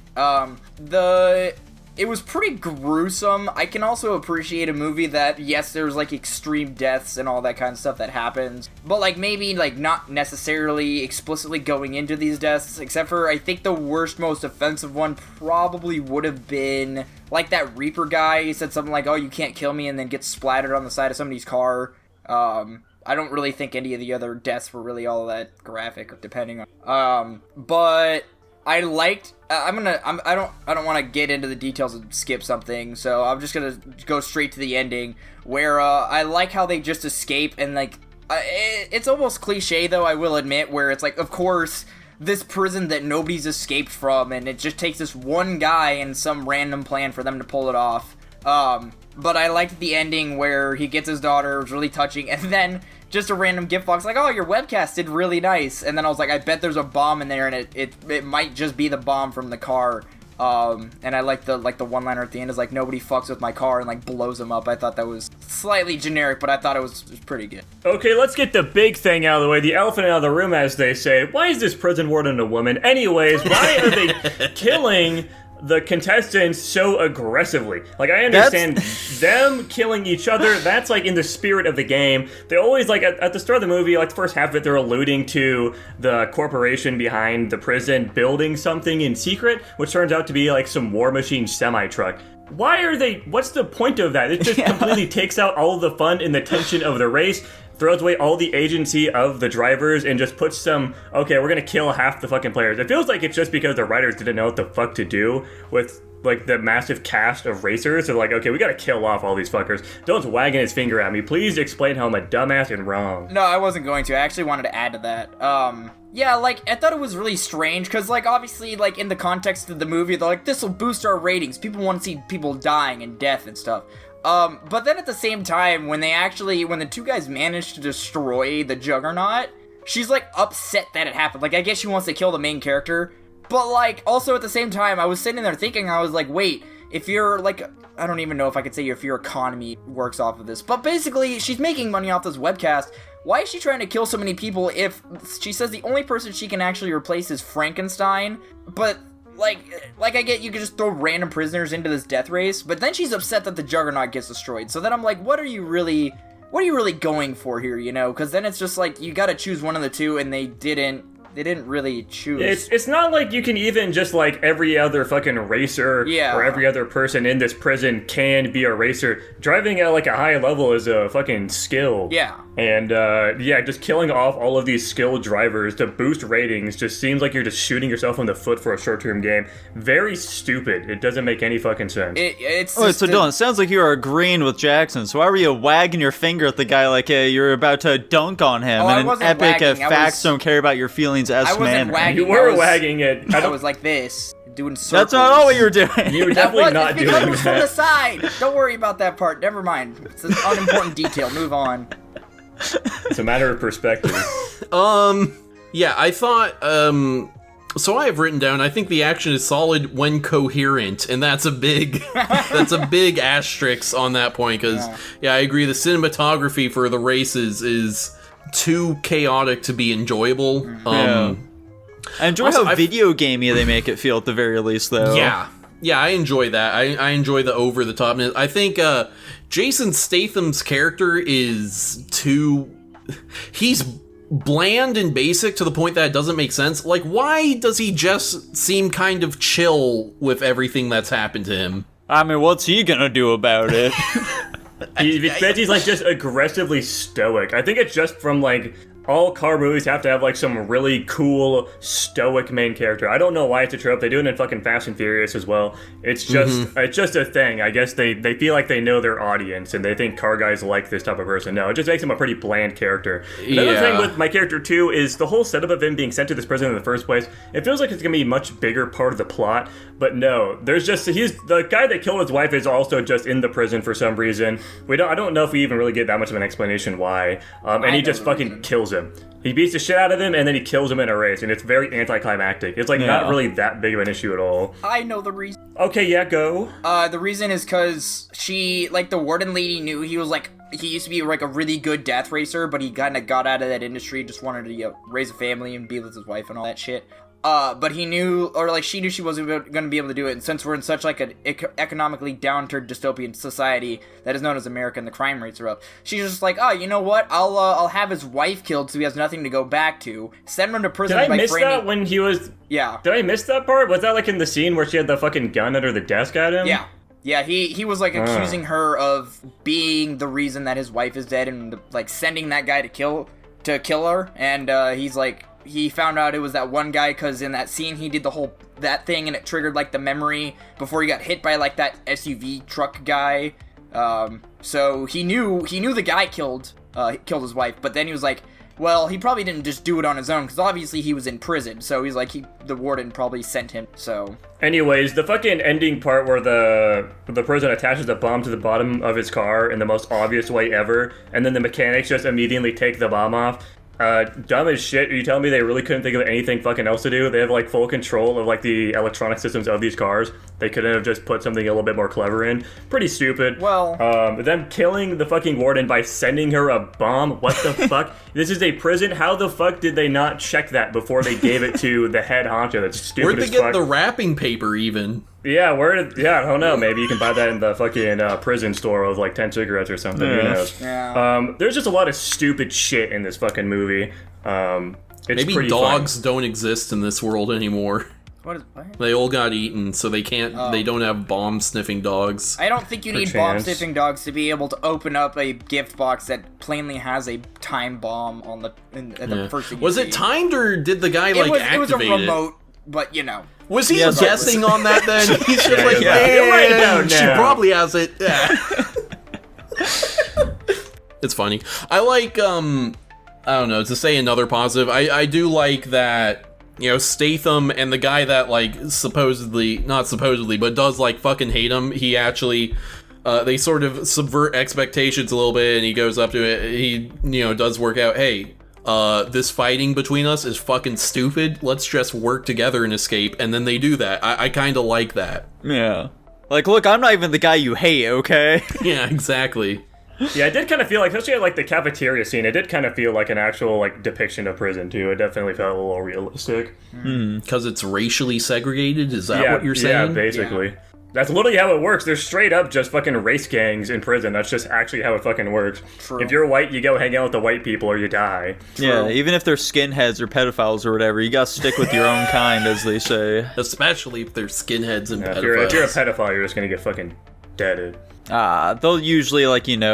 It was pretty gruesome. I can also appreciate a movie that, yes, there's, like, extreme deaths and all that kind of stuff that happens, but, like, maybe, like, not necessarily explicitly going into these deaths, except for, I think the worst, most offensive one probably would have been, like, that Reaper guy. He said something like, oh, you can't kill me, and then gets splattered on the side of somebody's car. I don't really think any of the other deaths were really all that graphic, depending on, but... I liked. I don't want to get into the details and skip something, so I'm just gonna go straight to the ending, where I like how they just escape, and like it's almost cliche though, I will admit, where it's like, of course, this prison that nobody's escaped from, and it just takes this one guy and some random plan for them to pull it off. But I liked the ending where he gets his daughter. It was really touching, and then just a random gift box like, oh, your webcast did really nice, and then I was like, I bet there's a bomb in there, and it might just be the bomb from the car. And I like the one-liner at the end is like, nobody fucks with my car, and like blows him up. I thought that was slightly generic, but I thought it was pretty good. Okay, let's get the big thing out of the way, the elephant out of the room, as they say. Why is this prison warden a woman? Anyways, why are they killing the contestants so aggressively? Like, I understand them killing each other, that's like in the spirit of the game. They always, like, at the start of the movie, like the first half of it, they're alluding to the corporation behind the prison building something in secret, which turns out to be like some War Machine semi-truck. why are they? What's the point of that? It just completely takes out all of the fun and the tension of the race, throws away all the agency of the drivers, and just puts some, okay, we're gonna kill half the fucking players. It feels like it's just because the writers didn't know what the fuck to do with like the massive cast of racers. They're like, okay, we gotta kill off all these fuckers. Dylan's wagging his finger at me. Please explain how I'm a dumbass and wrong. No, I wasn't going to. I actually wanted to add to that. Yeah, like, I thought it was really strange, because, like, obviously, like, in the context of the movie, they're like, this'll boost our ratings. People want to see people dying and death and stuff. But then at the same time, when the two guys managed to destroy the Juggernaut, she's, like, upset that it happened. Like, I guess she wants to kill the main character. But, like, also at the same time, I was sitting there thinking, I was like, wait, if you're, like, I don't even know if I could say if your economy works off of this. But basically, she's making money off this webcast. Why is she trying to kill so many people if she says the only person she can actually replace is Frankenstein? But, like I get you could just throw random prisoners into this death race, but then she's upset that the Juggernaut gets destroyed. So then I'm like, what are you really going for here, you know? Because then it's just like, you gotta choose one of the two, and they didn't really choose. It's not like you can even just like every other fucking racer or every other person in this prison can be a racer. Driving at like a high level is a fucking skill. Yeah. And just killing off all of these skilled drivers to boost ratings just seems like you're just shooting yourself in the foot for a short-term game. Very stupid. It doesn't make any fucking sense. So Dylan, it sounds like you are agreeing with Jackson. So why were you wagging your finger at the guy like you're about to dunk on him? And an epic facts don't care about your feelings as man. Wagging. You were wagging it. I was like this, doing circles. That's not what you were doing. You were definitely not doing that. It was from the side. Don't worry about that part. Never mind. It's an unimportant detail. Move on. It's a matter of perspective. Yeah, I thought, so I have written down, I think the action is solid when coherent, and that's a big asterisk on that point, because, I agree, the cinematography for the races is too chaotic to be enjoyable. I enjoy also, how video gamey they make it feel at the very least, though. Yeah, I enjoy that. I enjoy the over-the-topness. I think Jason Statham's character is he's bland and basic to the point that it doesn't make sense. Like, why does he just seem kind of chill with everything that's happened to him? I mean, what's he gonna do about it? He's like just aggressively stoic. I think it's just from like all car movies have to have like some really cool stoic main character. I don't know why it's a trope. They do it in fucking Fast and Furious as well. It's just it's just a thing. I guess they feel like they know their audience and they think car guys like this type of person. No, it just makes him a pretty bland character. Another thing with my character too is the whole setup of him being sent to this prison in the first place. It feels like it's gonna be a much bigger part of the plot, but no. He's the guy that killed his wife is also just in the prison for some reason. I don't know if we even really get that much of an explanation why. And he just fucking kills him. He beats the shit out of him and then he kills him in a race, and it's very anticlimactic. It's like not really that big of an issue at all. I know the reason. Okay, yeah, go. The reason is because the warden lady knew he used to be like a really good death racer, but he kind of got out of that industry, just wanted to raise a family and be with his wife and all that shit. But he knew, she knew she wasn't going to be able to do it, and since we're in such like an economically downturned dystopian society that is known as America and the crime rates are up, she's just like, oh, you know what, I'll have his wife killed so he has nothing to go back to, send him to prison. Did I miss that when he was... Yeah. Did I miss that part? Was that like in the scene where she had the fucking gun under the desk at him? Yeah. Yeah, he was like accusing her of being the reason that his wife is dead and like sending that guy to kill her, and he's like, he found out it was that one guy because in that scene he did that thing and it triggered like the memory before he got hit by like that SUV truck guy. So he knew the guy killed his wife, but then he was like, well, he probably didn't just do it on his own because obviously he was in prison. So he's like, the warden probably sent him. So anyways, the fucking ending part where the prison attaches a bomb to the bottom of his car in the most obvious way ever, and then the mechanics just immediately take the bomb off. Dumb as shit. Are you telling me they really couldn't think of anything fucking else to do? They have like full control of like the electronic systems of these cars. They couldn't have just put something a little bit more clever in. Pretty stupid. Well, them killing the fucking warden by sending her a bomb. What the fuck? This is a prison. How the fuck did they not check that before they gave it to the head honcho? That's stupid. Where'd they as get fuck. the wrapping paper even? Yeah, I don't know. Maybe you can buy that in the fucking prison store with like 10 cigarettes or something. Who knows? Yeah. There's just a lot of stupid shit in this fucking movie. It's Maybe pretty dogs fun. don't exist in this world anymore. What? They all got eaten, so they can't. They don't have bomb-sniffing dogs. I don't think you need bomb-sniffing dogs to be able to open up a gift box that plainly has a time bomb on the first thing. Was it timed, or did the guy activate it? It was a remote, but you know. Was he guessing on that then? He's just like, you're right about she now. probably has it. Yeah. It's funny. I like, I don't know, to say another positive, I do like that, Statham and the guy that, not supposedly, but does, fucking hate him, he actually, they sort of subvert expectations a little bit, and he goes up to it, he, does work out, hey, this fighting between us is fucking stupid, let's just work together and escape, and then they do that. I kind of like that. Yeah. Look, I'm not even the guy you hate, okay? Yeah, exactly. Yeah, it did kind of feel especially at the cafeteria scene, it did kind of feel like an actual depiction of prison too. It definitely felt a little realistic. Because it's racially segregated? Is that what you're saying? Yeah, basically. Yeah. That's literally how it works. There's straight up just fucking race gangs in prison. That's just actually how it fucking works. True. If you're white, you go hang out with the white people or you die. Yeah, even if they're skinheads or pedophiles or whatever, you gotta stick with your own kind, as they say. Especially if they're skinheads and pedophiles. If you're a pedophile, you're just gonna get fucking deaded. They'll usually,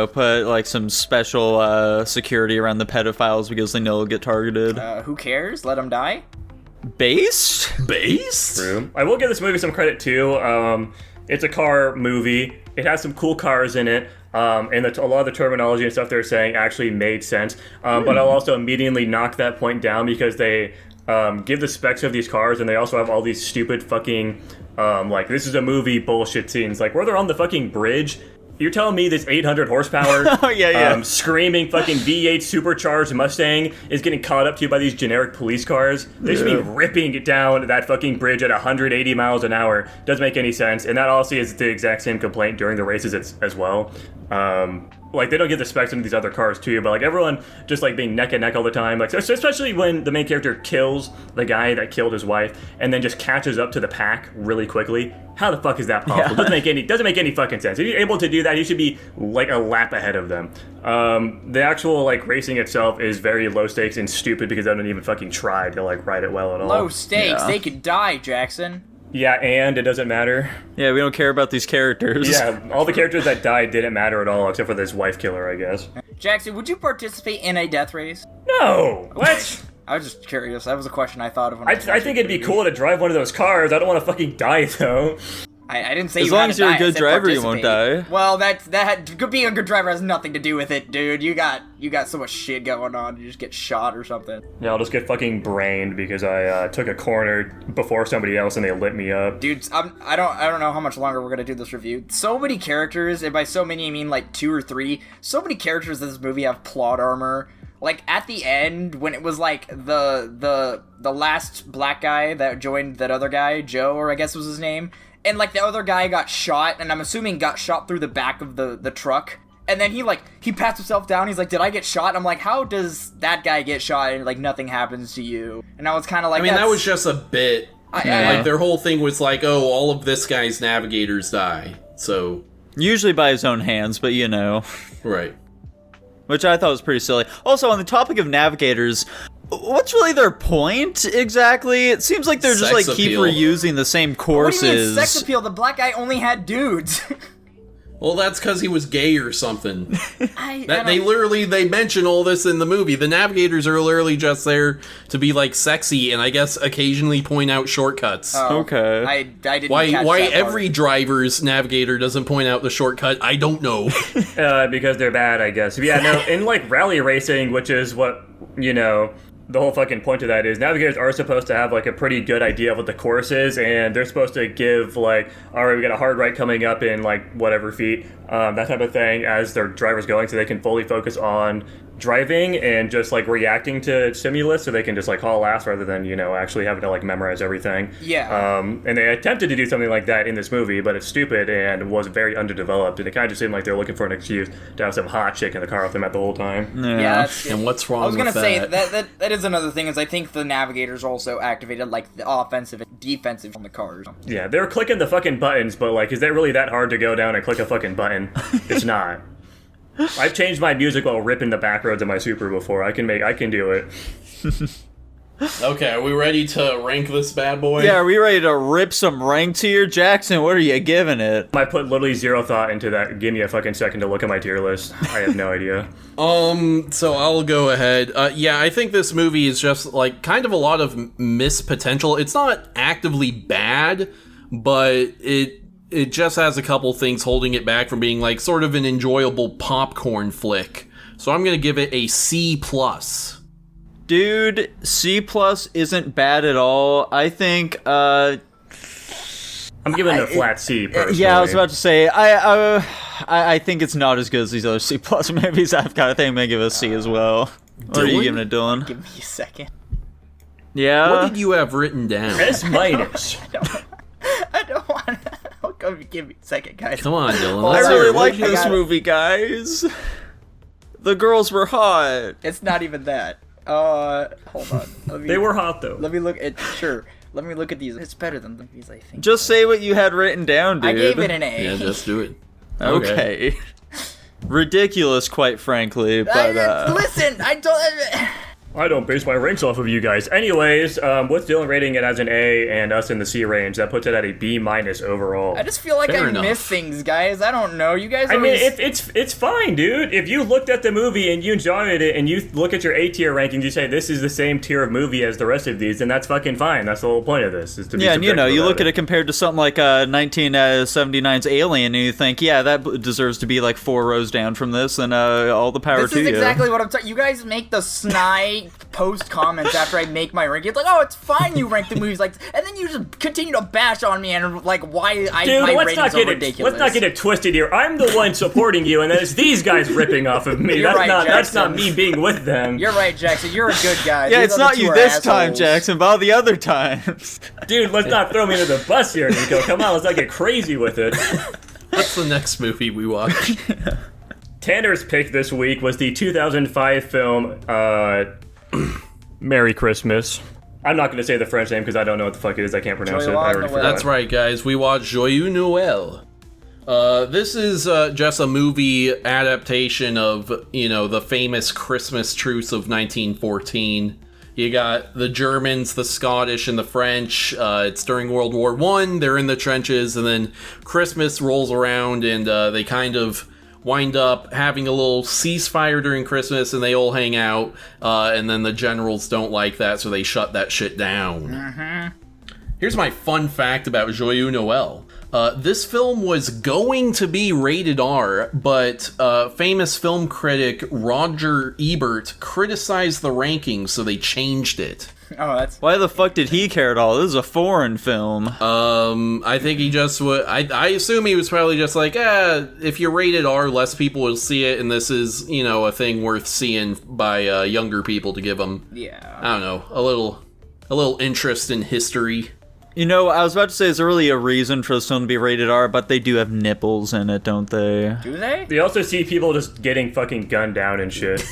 put, some special, security around the pedophiles because they know they'll get targeted. Who cares? Let them die? Based? True. I will give this movie some credit, too. It's a car movie. It has some cool cars in it. And a lot of the terminology and stuff they're saying actually made sense. But I'll also immediately knock that point down because they give the specs of these cars, and they also have all these stupid fucking... this is a movie bullshit scenes. Where they're on the fucking bridge, you're telling me this 800 horsepower, oh, yeah. Screaming fucking V8 supercharged Mustang is getting caught up to by these generic police cars? They should be ripping it down that fucking bridge at 180 miles an hour. Doesn't make any sense. And that also is the exact same complaint during the races as well. They don't get the specs into these other cars too, but everyone just being neck and neck all the time, especially when the main character kills the guy that killed his wife and then just catches up to the pack really quickly. How the fuck is that possible? Yeah. Doesn't make any fucking sense. If you're able to do that, you should be a lap ahead of them. The actual racing itself is very low stakes and stupid because they don't even fucking try to ride it well at all. Low stakes, They could die, Jackson. Yeah, and it doesn't matter. Yeah, we don't care about these characters. Yeah, all the characters that died didn't matter at all, except for this wife killer, I guess. Jackson, would you participate in a death race? No! What? I was just curious. That was a question I thought of. I think it'd be cool to drive one of those cars. I don't want to fucking die, though. I didn't say as you long had as to you're die, a good driver, you won't die. Well, being a good driver has nothing to do with it, dude. You got so much shit going on. You just get shot or something. Yeah, I'll just get fucking brained because I took a corner before somebody else and they lit me up. Dude, I don't know how much longer we're gonna do this review. So many characters, and by so many I mean 2 or 3. So many characters in this movie have plot armor. At the end, when it was the last black guy that joined that other guy, Joe, or I guess was his name. And, the other guy got shot, and I'm assuming got shot through the back of the truck. And then he pats himself down, he's like, did I get shot? And I'm like, how does that guy get shot and, nothing happens to you? And I was kind of like, that was just a bit. Their whole thing was all of this guy's navigators die, so... Usually by his own hands, but Right. Which I thought was pretty silly. Also, on the topic of navigators... What's really their point, exactly? It seems like they're sex just, keep appeal. Reusing the same courses. What do you mean sex appeal? The black guy only had dudes. Well, that's because he was gay or something. They they mention all this in the movie. The navigators are literally just there to be sexy and I guess occasionally point out shortcuts. Oh, okay. I didn't Why catch that every part. driver's navigator doesn't point out the shortcut, I don't know. Because they're bad, I guess. Yeah, no, in rally racing, which is what, the whole fucking point of that is navigators are supposed to have a pretty good idea of what the course is, and they're supposed to give all right, we got a hard right coming up in whatever feet, that type of thing as their driver's going, so they can fully focus on driving and just reacting to stimulus, so they can just haul ass rather than actually having to memorize everything. Yeah. And they attempted to do something like that in this movie, but it's stupid and was very underdeveloped, and it kind of just seemed like they're looking for an excuse to have some hot chick in the car with them at the whole time. Yeah. And what's wrong with that? I was gonna say that is another thing, is I think the navigators also activated the offensive and defensive on the cars. Yeah, they were clicking the fucking buttons, but is that really that hard to go down and click a fucking button? It's not. I've changed my music while ripping the back roads of my Supra before. I can do it. Okay, are we ready to rank this bad boy? Yeah, are we ready to rip some ranks here? Jackson, what are you giving it? I put literally zero thought into that. Give me a fucking second to look at my tier list. I have no idea. So I'll go ahead. Yeah, I think this movie is just, like, kind of a lot of missed potential. It's not actively bad, but it just has a couple things holding it back from being, like, sort of an enjoyable popcorn flick. So I'm gonna give it a C+. Dude, C+ isn't bad at all. I think, I'm giving it a flat C, personally. yeah, I was about to say, I think it's not as good as these other C+ movies I've got. I think I'm gonna give it a C as well. What are you Dylan? giving it, Dylan? Give me a second. Yeah? What did you have written down? S minus. I don't want to. Give me a second, guys. Come on, Dylan. I Let's hear really it. like What did you- this got it. movie, guys. The girls were hot. It's not even that. Hold on. They were hot, though. Let me look at. Sure. Let me look at these. It's better than these, I think. Just say what you had written down, dude. I gave it an A. Yeah, just do it. Okay. Ridiculous, quite frankly, but Listen, I don't. I don't base my ranks off of you guys. Anyways, with Dylan rating it as an A and us in the C range, that puts it at a B- overall. I just feel like Fair I enough. miss things, guys. I don't know. You guys I mean, always. it's fine, dude. If you looked at the movie and you enjoyed it, and you look at your A tier rankings, you say this is the same tier of movie as the rest of these, then that's fucking fine. That's the whole point of this. Is to be yeah, and you know, subjective you about look at it compared to something like 1979's Alien, and you think, yeah, that deserves to be like 4 rows down from this, and all the power This to is you. exactly what I'm talking. You guys make the snide post comments after I make my rank. It's like, oh, it's fine you rank the movies like, and then you just continue to bash on me and like why Dude, my let's ratings not are get ridiculous. let's not get it twisted here. I'm the one supporting you, and then it's these guys ripping off of me. You're right, That's not Jackson. me being with them. You're right, Jackson. You're a good guy. yeah, These it's other not two you are this time, assholes. Jackson, but all the other times. Dude, let's not throw me under the bus here, Nico. Come on, let's not get crazy with it. What's the next movie we watch? Tanner's pick this week was the 2005 film Merry Christmas. I'm not going to say the French name because I don't know what the fuck it is. I can't pronounce it. I already Noel. forgot. That's right, guys. We watched Joyeux, Noel. This is just a movie adaptation of, you know, the famous Christmas truce of 1914. You got the Germans, the Scottish, and the French. It's during World War I. They're in the trenches, and then Christmas rolls around, and they kind of wind up having a little ceasefire during Christmas, and they all hang out, and then the generals don't like that, so they shut that shit down. Here's my fun fact about Joyeux Noel. This film was going to be rated R, but famous film critic Roger Ebert criticized the rankings, so they changed it. Oh, that's. Why the fuck did he care at all? This is a foreign film. I think he just would. I assume he was probably just like, if you're rated R, less people will see it, and this is, you know, a thing worth seeing by younger people to give them, Yeah. I don't know, a little interest in history. You know, I was about to say, is there really a reason for this film to be rated R, but they do have nipples in it, don't they? Do they? You also see people just getting fucking gunned down and shit.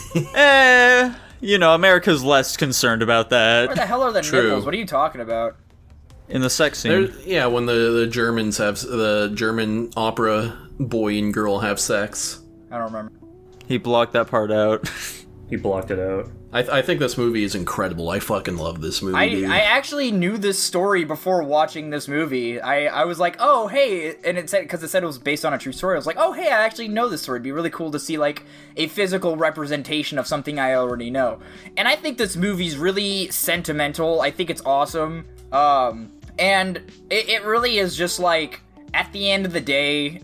You know, America's less concerned about Where that the hell are the True. nipples? What are you talking about? in the sex scene. Yeah, when the Germans have the German opera boy and girl have sex. I don't remember. He blocked that part out. He blocked it out. I think this movie is incredible. I fucking love this movie. dude. I actually knew this story before watching this movie. I was like, oh, hey, and it said, because it said it was based on a true story, I was like, oh, hey, I actually know this story. It'd be really cool to see, like, a physical representation of something I already know. And I think this movie's really sentimental. I think it's awesome. And it really is just, like, at the end of the day,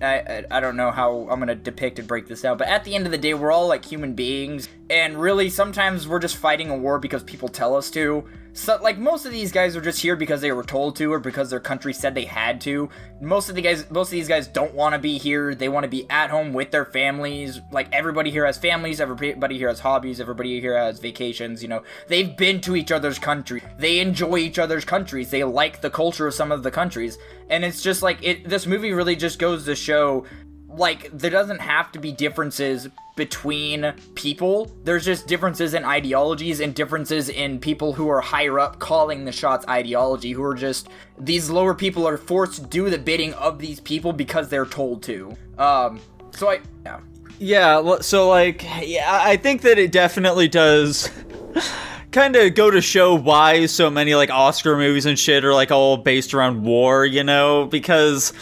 I don't know how I'm gonna depict and break this down, but at the end of the day, we're all like human beings, and really sometimes we're just fighting a war because people tell us to. So, like, most of these guys are just here because they were told to, or because their country said they had to. Most of these guys don't want to be here. They want to be at home with their families. Like, everybody here has families, everybody here has hobbies, everybody here has vacations, you know. They've been to each other's country. They enjoy each other's countries. They like the culture of some of the countries. And it's just like, this movie really just goes to show, like, there doesn't have to be differences between people. There's just differences in ideologies and differences in people who are higher up calling the shots ideology, who are just, these lower people are forced to do the bidding of these people because they're told to. Yeah, so, like, yeah, I think that it definitely does kind of go to show why so many like Oscar movies and shit are like all based around war, you know, because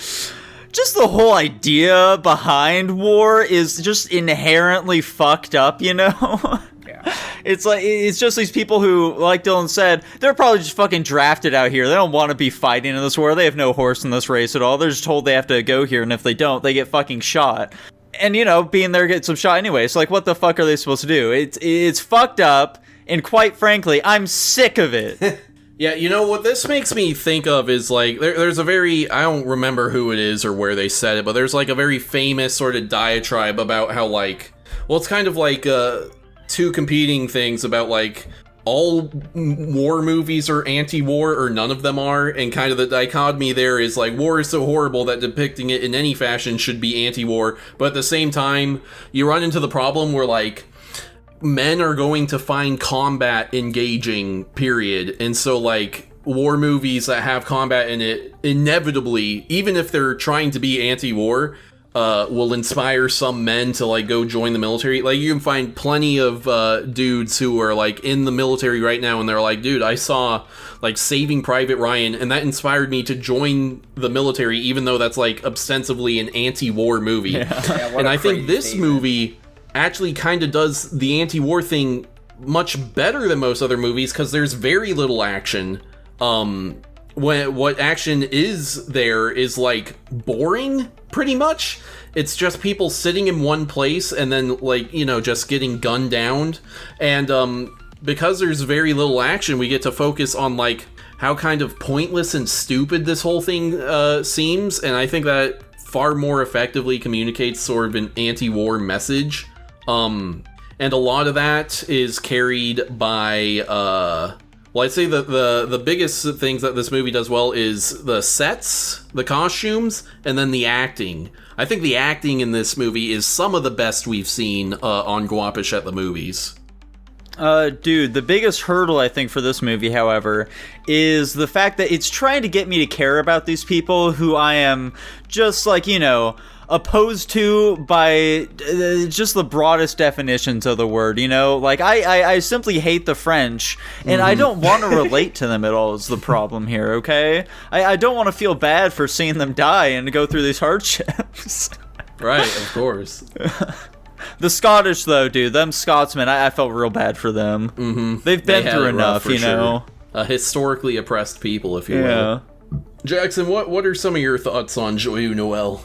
just the whole idea behind war is just inherently fucked up, you know? Yeah. It's just these people who, like Dylan said, they're probably just fucking drafted out here. They don't want to be fighting in this war. They have no horse in this race at all. They're just told they have to go here, and if they don't, they get fucking shot. And, you know, being there gets some shot anyway. So, like, what the fuck are they supposed to do? It's fucked up, and quite frankly, I'm sick of it. Yeah, you know, what this makes me think of is, like, there's a very, I don't remember who it is or where they said it, but there's, like, a very famous sort of diatribe about how, like, well, it's kind of like, two competing things about, like, all war movies are anti-war or none of them are, and kind of the dichotomy there is, like, war is so horrible that depicting it in any fashion should be anti-war, but at the same time, you run into the problem where, like, men are going to find combat engaging, period. And so, like, war movies that have combat in it, inevitably, even if they're trying to be anti-war, will inspire some men to, like, go join the military. Like, you can find plenty of dudes who are, like, in the military right now, and they're like, dude, I saw, like, Saving Private Ryan, and that inspired me to join the military, even though that's, like, ostensibly an anti-war movie. Yeah, and I think this movie actually kind of does the anti-war thing much better than most other movies, because there's very little action. What action is there is, like, boring, pretty much. It's just people sitting in one place and then, like, you know, just getting gunned down. And because there's very little action, we get to focus on, like, how kind of pointless and stupid this whole thing seems, and I think that far more effectively communicates sort of an anti-war message. And a lot of that is carried by, well, I'd say the biggest things that this movie does well is the sets, the costumes, and then the acting. I think the acting in this movie is some of the best we've seen on Guapish at the movies. Dude, the biggest hurdle, I think, for this movie, however, is the fact that it's trying to get me to care about these people who I am just, like, you know, opposed to by just the broadest definitions of the word, you know? Like, I simply hate the French, and I don't want to relate to them at all is the problem here, okay? I don't want to feel bad for seeing them die and go through these hardships. Right, of course. The Scottish, though, dude, them Scotsmen, I felt real bad for them. Mm-hmm. They've been through enough, you know? Historically oppressed people, if you will. Jackson, what are some of your thoughts on Joyeux, Noel?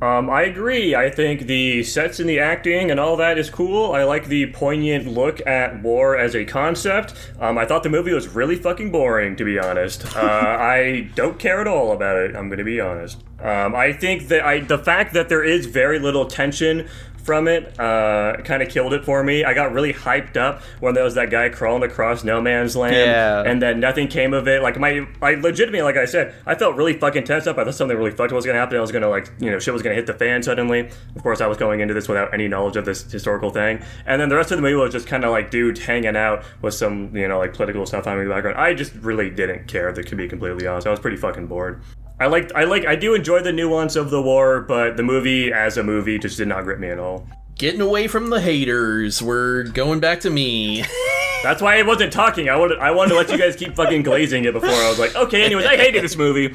I agree. I think the sets and the acting and all that is cool. I like the poignant look at war as a concept. I thought the movie was really fucking boring, to be honest. I don't care at all about it, I'm gonna be honest. I think that the fact that there is very little tension from it kind of killed it for me. I got really hyped up when there was that guy crawling across no man's land, and then nothing came of it. Like, I legitimately, like I said, I felt really fucking tense up. I thought something really fucked was gonna happen. I was gonna, like, you know, shit was gonna hit the fan suddenly. Of course, I was going into this without any knowledge of this historical thing. And then the rest of the movie was just kind of like dudes hanging out with some, you know, like political stuff happening in the background. I just really didn't care, to be completely honest. I was pretty fucking bored. I do enjoy the nuance of the war, but the movie as a movie just did not grip me at all. Getting away from the haters, we're going back to me. That's why I wasn't talking. I wanted to let you guys keep fucking glazing it before I was like, okay, anyways, I hated this movie.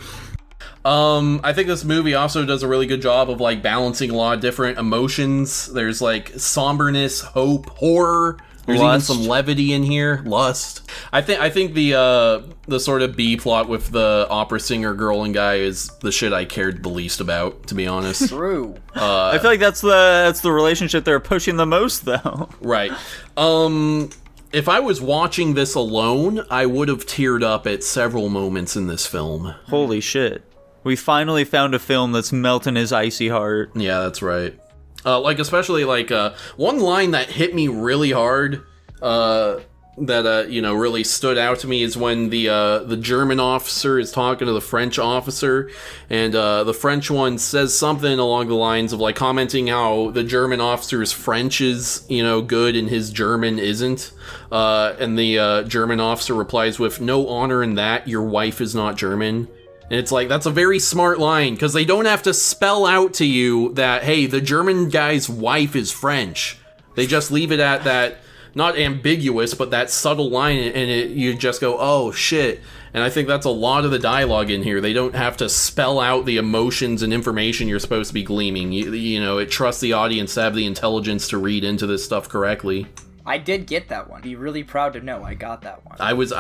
I think this movie also does a really good job of, like, balancing a lot of different emotions. There's, like, somberness, hope, horror. There's Lust. even some levity in here. Lust. I think the sort of B plot with the opera singer girl and guy is the shit I cared the least about, to be honest. True. I feel like that's the relationship they're pushing the most, though. Right. If I was watching this alone, I would have teared up at several moments in this film. Holy shit. We finally found a film that's melting his icy heart. Yeah, that's right. Like, especially, like, one line that hit me really hard, that, you know, really stood out to me is when the German officer is talking to the French officer, and, the French one says something along the lines of, like, commenting how the German officer's French is, you know, good and his German isn't, and the, German officer replies with, "No honor in that, your wife is not German." And it's like, that's a very smart line, because they don't have to spell out to you that, hey, the German guy's wife is French. They just leave it at that not ambiguous, but that subtle line, and you just go, oh shit. And I think that's a lot of the dialogue in here. They don't have to spell out the emotions and information you're supposed to be gleaming. You know, it trusts the audience to have the intelligence to read into this stuff correctly. I did get that one. Be really proud to know I got that one. I was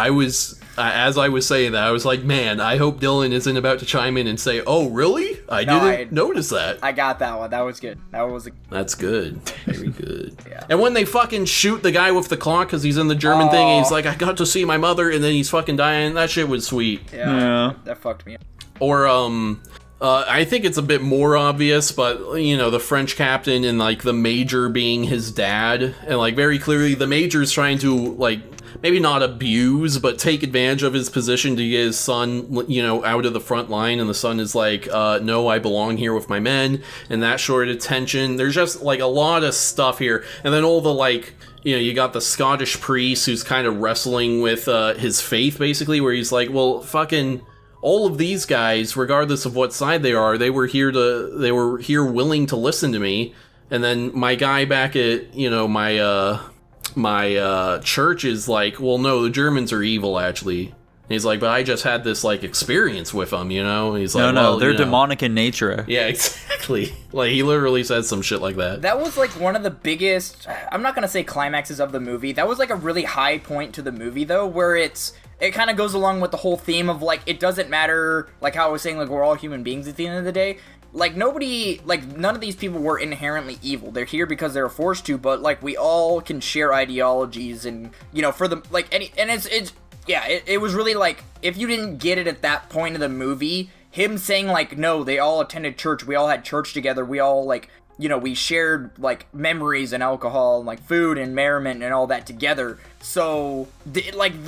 as I was saying that, I was like, man, I hope Dylan isn't about to chime in and say, oh, really? I didn't notice that. I got that one. That was good. That's good. Very good. Yeah. And when they fucking shoot the guy with the clock because he's in the German thing, and he's like, I got to see my mother, and then he's fucking dying, that shit was sweet. Yeah. That fucked me up. Or, I think it's a bit more obvious, but, you know, the French captain and, like, the major being his dad, and, like, very clearly the major's trying to, like, maybe not abuse, but take advantage of his position to get his son, you know, out of the front line, and the son is like, no, I belong here with my men, and that sort of tension. There's just, like, a lot of stuff here, and then all the, like, you know, you got the Scottish priest who's kind of wrestling with his faith, basically, where he's like, well, fucking... all of these guys, regardless of what side they are, they were here willing to listen to me. And then my guy back at, you know, my church is like, well, no, the Germans are evil, actually. And he's like, but I just had this, like, experience with them, you know? And he's like, no, they're demonic in nature. Yeah, exactly. Like, he literally said some shit like that. That was, like, one of the biggest, I'm not gonna say climaxes of the movie. That was, like, a really high point to the movie, though, where it kind of goes along with the whole theme of, like, it doesn't matter, like how I was saying, like, we're all human beings at the end of the day. Like, none of these people were inherently evil. They're here because they're forced to, but, like, we all can share ideologies and, you know, for the, like, it was really, like, if you didn't get it at that point of the movie, him saying, like, no, they all attended church, we all had church together, we all, like, you know, we shared, like, memories and alcohol and, like, food and merriment and all that together. So,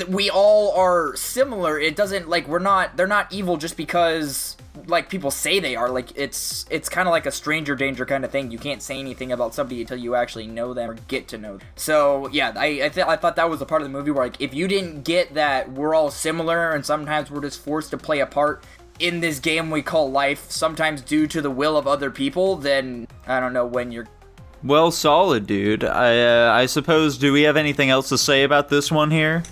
we all are similar. It doesn't, like, they're not evil just because, like, people say they are. Like, it's kind of like a stranger danger kind of thing. You can't say anything about somebody until you actually know them or get to know them. So, yeah, I thought that was the part of the movie where, like, if you didn't get that we're all similar and sometimes we're just forced to play a part in this game we call life, sometimes due to the will of other people, then I don't know when you're... Well, solid, dude. I suppose, do we have anything else to say about this one here?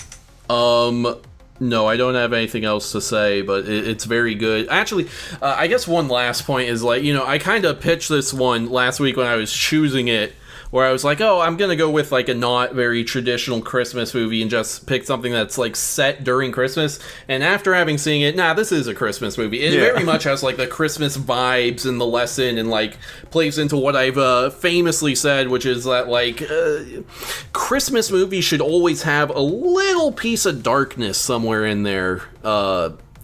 No, I don't have anything else to say, but it's very good. Actually, I guess one last point is, like, you know, I kind of pitched this one last week when I was choosing it, where I was like, oh, I'm gonna go with, like, a not very traditional Christmas movie and just pick something that's, like, set during Christmas. And after having seen it, this is a Christmas movie. It very much has, like, the Christmas vibes and the lesson, and, like, plays into what I've famously said, which is that, like, Christmas movies should always have a little piece of darkness somewhere in there.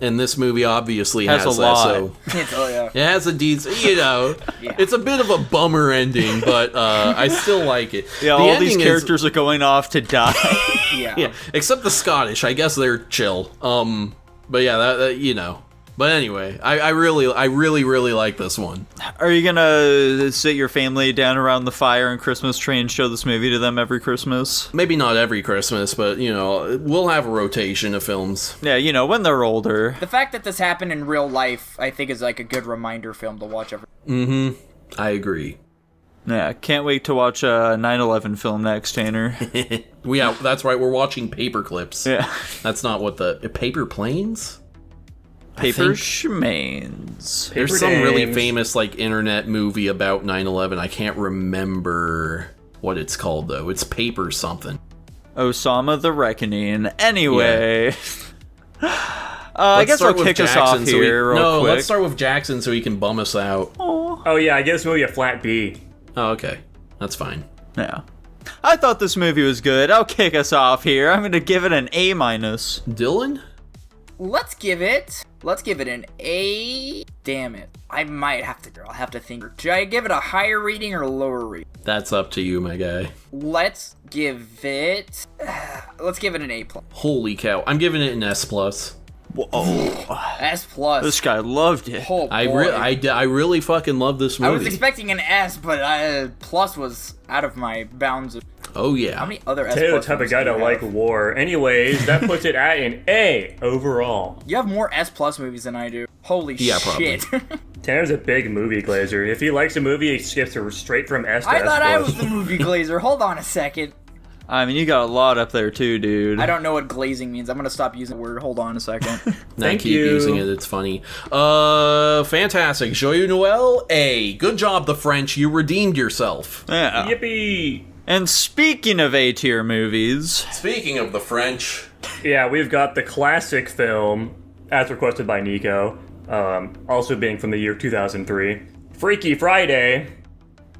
And this movie obviously has a that, lot. so it has a decent, you know, it's a bit of a bummer ending, but I still like it. Yeah, all these characters are going off to die. yeah, except the Scottish. I guess they're chill. But yeah, that you know. But anyway, I really like this one. Are you gonna sit your family down around the fire and Christmas tree and show this movie to them every Christmas? Maybe not every Christmas, but, you know, we'll have a rotation of films. Yeah, you know, when they're older. The fact that this happened in real life, I think, is, like, a good reminder film to watch every... I agree. Yeah, can't wait to watch a 9/11 film next, Tanner. Yeah, that's right, we're watching Paper Clips. Yeah. That's not what Paper Planes? Paper Schmains. There's some really famous, like, internet movie about 9/11. I can't remember what it's called, though. It's Paper something. Osama the Reckoning. Anyway. I guess I'll kick us off here real quick. Let's start with Jackson so he can bum us out. Oh yeah, I give this movie a flat B. Oh, okay. That's fine. Yeah. I thought this movie was good. I'll kick us off here. I'm going to give it an A-. Dylan? Let's give it an A. Damn it. I'll have to think. Should I give it a higher rating or a lower rating? That's up to you, my guy. Let's give it an A+. Holy cow. I'm giving it an S+. Whoa. S+. This guy loved it. Oh, I really fucking love this movie. I was expecting an S, but plus was out of my bounds. Oh, yeah. How many other S+? Taylor the type of guy to like war. Anyways, that puts it at an A overall. You have more S+ movies than I do. Holy shit. Tanner's a big movie glazer. If he likes a movie, he skips straight from S to S+. I thought I was the movie glazer. Hold on a second. I mean, you got a lot up there too, dude. I don't know what glazing means. I'm gonna stop using the word. Hold on a second. Thank keep you. using it. It's funny. Fantastic. Joyeux, Noel. A. Good job, the French. You redeemed yourself. Yeah. Yippee! And speaking of A-tier movies, Speaking of the French, Yeah, we've got the classic film, as requested by Nico, also being from the year 2003, Freaky Friday.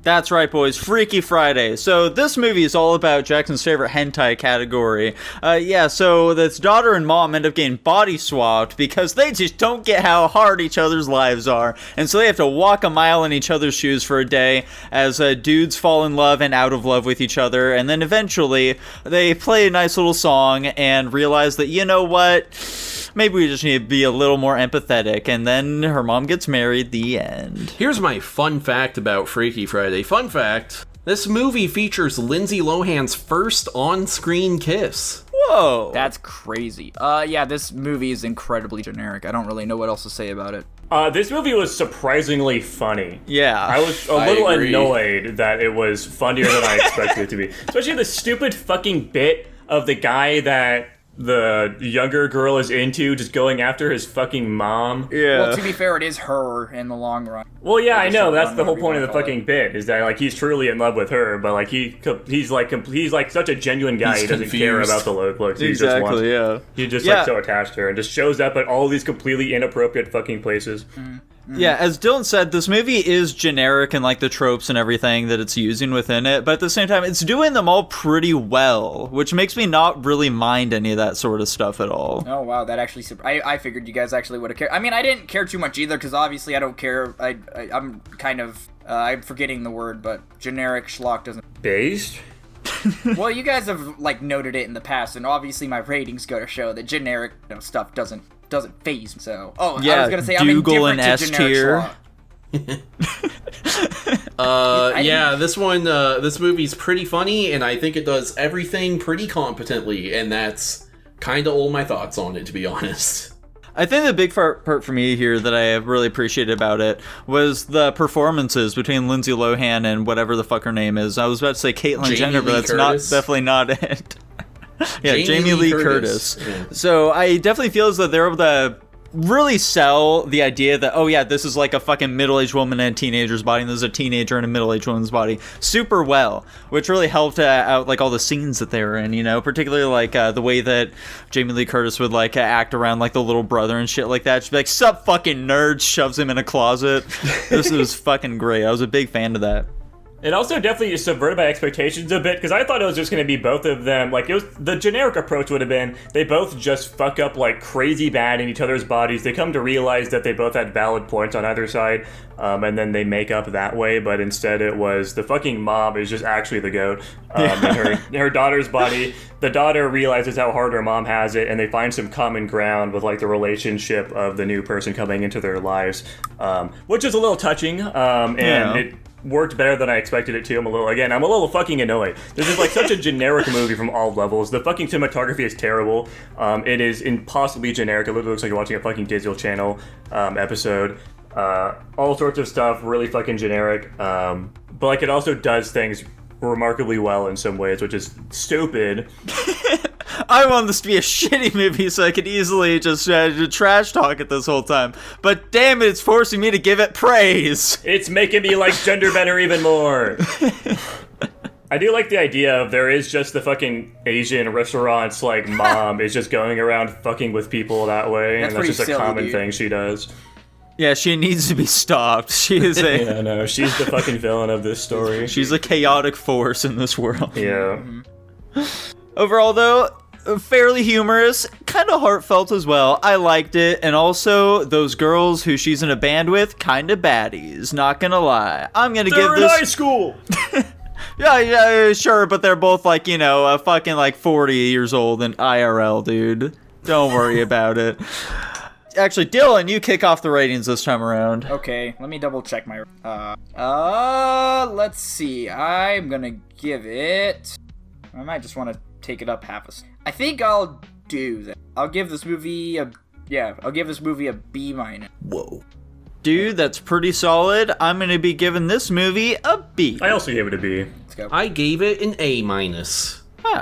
that's right, boys, Freaky Friday. So this movie is all about Jackson's favorite hentai category. So this daughter and mom end up getting body swapped because they just don't get how hard each other's lives are. And so they have to walk a mile in each other's shoes for a day as dudes fall in love and out of love with each other. And then eventually they play a nice little song and realize that, you know what? Maybe we just need to be a little more empathetic. And then her mom gets married, the end. here's my fun fact about Freaky Friday. Fun fact. This movie features Lindsay Lohan's first on-screen kiss. Whoa. That's crazy. Yeah, this movie is incredibly generic. I don't really know what else to say about it. This movie was surprisingly funny. Yeah. I was a little agree. annoyed that it was funnier than I expected it to be. Especially the stupid fucking bit of the guy that the younger girl is into just going after his fucking mom. Yeah. Well, to be fair, it is her in the long run. Well, yeah, I know. short That's run, the whole whatever you point of the wanna call fucking bit is that like he's truly in love with her, but like he's like such a genuine guy. He's He doesn't care confused. about the looks. Exactly, yeah. He just Yeah. like so attached to her and just shows up at all these completely inappropriate fucking places. Yeah, as Dylan said, this movie is generic in like the tropes and everything that it's using within it, but at the same time, it's doing them all pretty well, which makes me not really mind any of that sort of stuff at all. Oh wow, that actually. I figured you guys actually would have cared. I mean, I didn't care too much either because obviously I don't care. I'm kind of I'm forgetting the word, but generic schlock doesn't. Based? Well, you guys have like noted it in the past, and obviously my ratings go to show that generic stuff doesn't phase me. So, I Yeah, was gonna say I'm Dougal indifferent and to S generic tier. schlock. Yeah, this movie's pretty funny, and I think it does everything pretty competently, and that's kind of all my thoughts on it, to be honest. I think the big part for me here that I really appreciated about it was the performances between Lindsay Lohan and whatever the fuck her name is. I was about to say Caitlyn Jamie Jenner, but Lee that's Curtis? definitely not it. Yeah, Jamie Jamie Lee Lee Curtis. Curtis. Yeah. So I definitely feel as though they're able to really sell the idea that, oh yeah, this is like a fucking middle-aged woman in a teenager's body, and this is a teenager in a middle-aged woman's body, super well, which really helped out like all the scenes that they were in, you know, particularly like the way that Jamie Lee Curtis would like act around like the little brother and shit like that. She'd be like, sup fucking nerd, shoves him in a closet. This was fucking great. I was a big fan of that. It also definitely subverted my expectations a bit, because I thought it was just going to be both of them. Like, it was the generic approach would have been they both just fuck up like crazy bad in each other's bodies. They come to realize that they both had valid points on either side, and then they make up that way. But instead, it was the fucking mom is just actually the goat. And her daughter's body. The daughter realizes how hard her mom has it, and they find some common ground with like the relationship of the new person coming into their lives, which is a little touching. And it worked better than I expected it to. I'm a little fucking annoyed. This is like such a generic movie from all levels. The fucking cinematography is terrible. It is impossibly generic. It literally looks like you're watching a fucking Digital Channel episode. All sorts of stuff, really fucking generic. But like it also does things remarkably well in some ways, which is stupid. I want this to be a shitty movie so I could easily just trash talk it this whole time. But damn it, it's forcing me to give it praise. It's making me like gender bender even more. I do like the idea of there is just the fucking Asian restaurants like mom is just going around fucking with people that way, That's and that's just a pretty silly, common dude. thing she does. Yeah, she needs to be stopped. She is a Yeah, no, she's the fucking villain of this story. she's a chaotic force in this world. Yeah. Overall, though, fairly humorous, kind of heartfelt as well. I liked it, and also those girls who she's in a band with, kind of baddies. Not gonna lie, I'm gonna They're give in this. high school. Yeah, sure, but they're both like fucking like 40 years old in IRL, dude. Don't worry about it. Actually, Dylan, you kick off the ratings this time around. Okay, let me double check my. Let's see. I'm gonna give it. I might just want to take it up I think I'll do that. I'll give this movie a. Yeah, I'll give this movie a B minus. Whoa. Dude, that's pretty solid. I'm gonna be giving this movie a B. I also gave it a B. Let's go. I gave it an A-.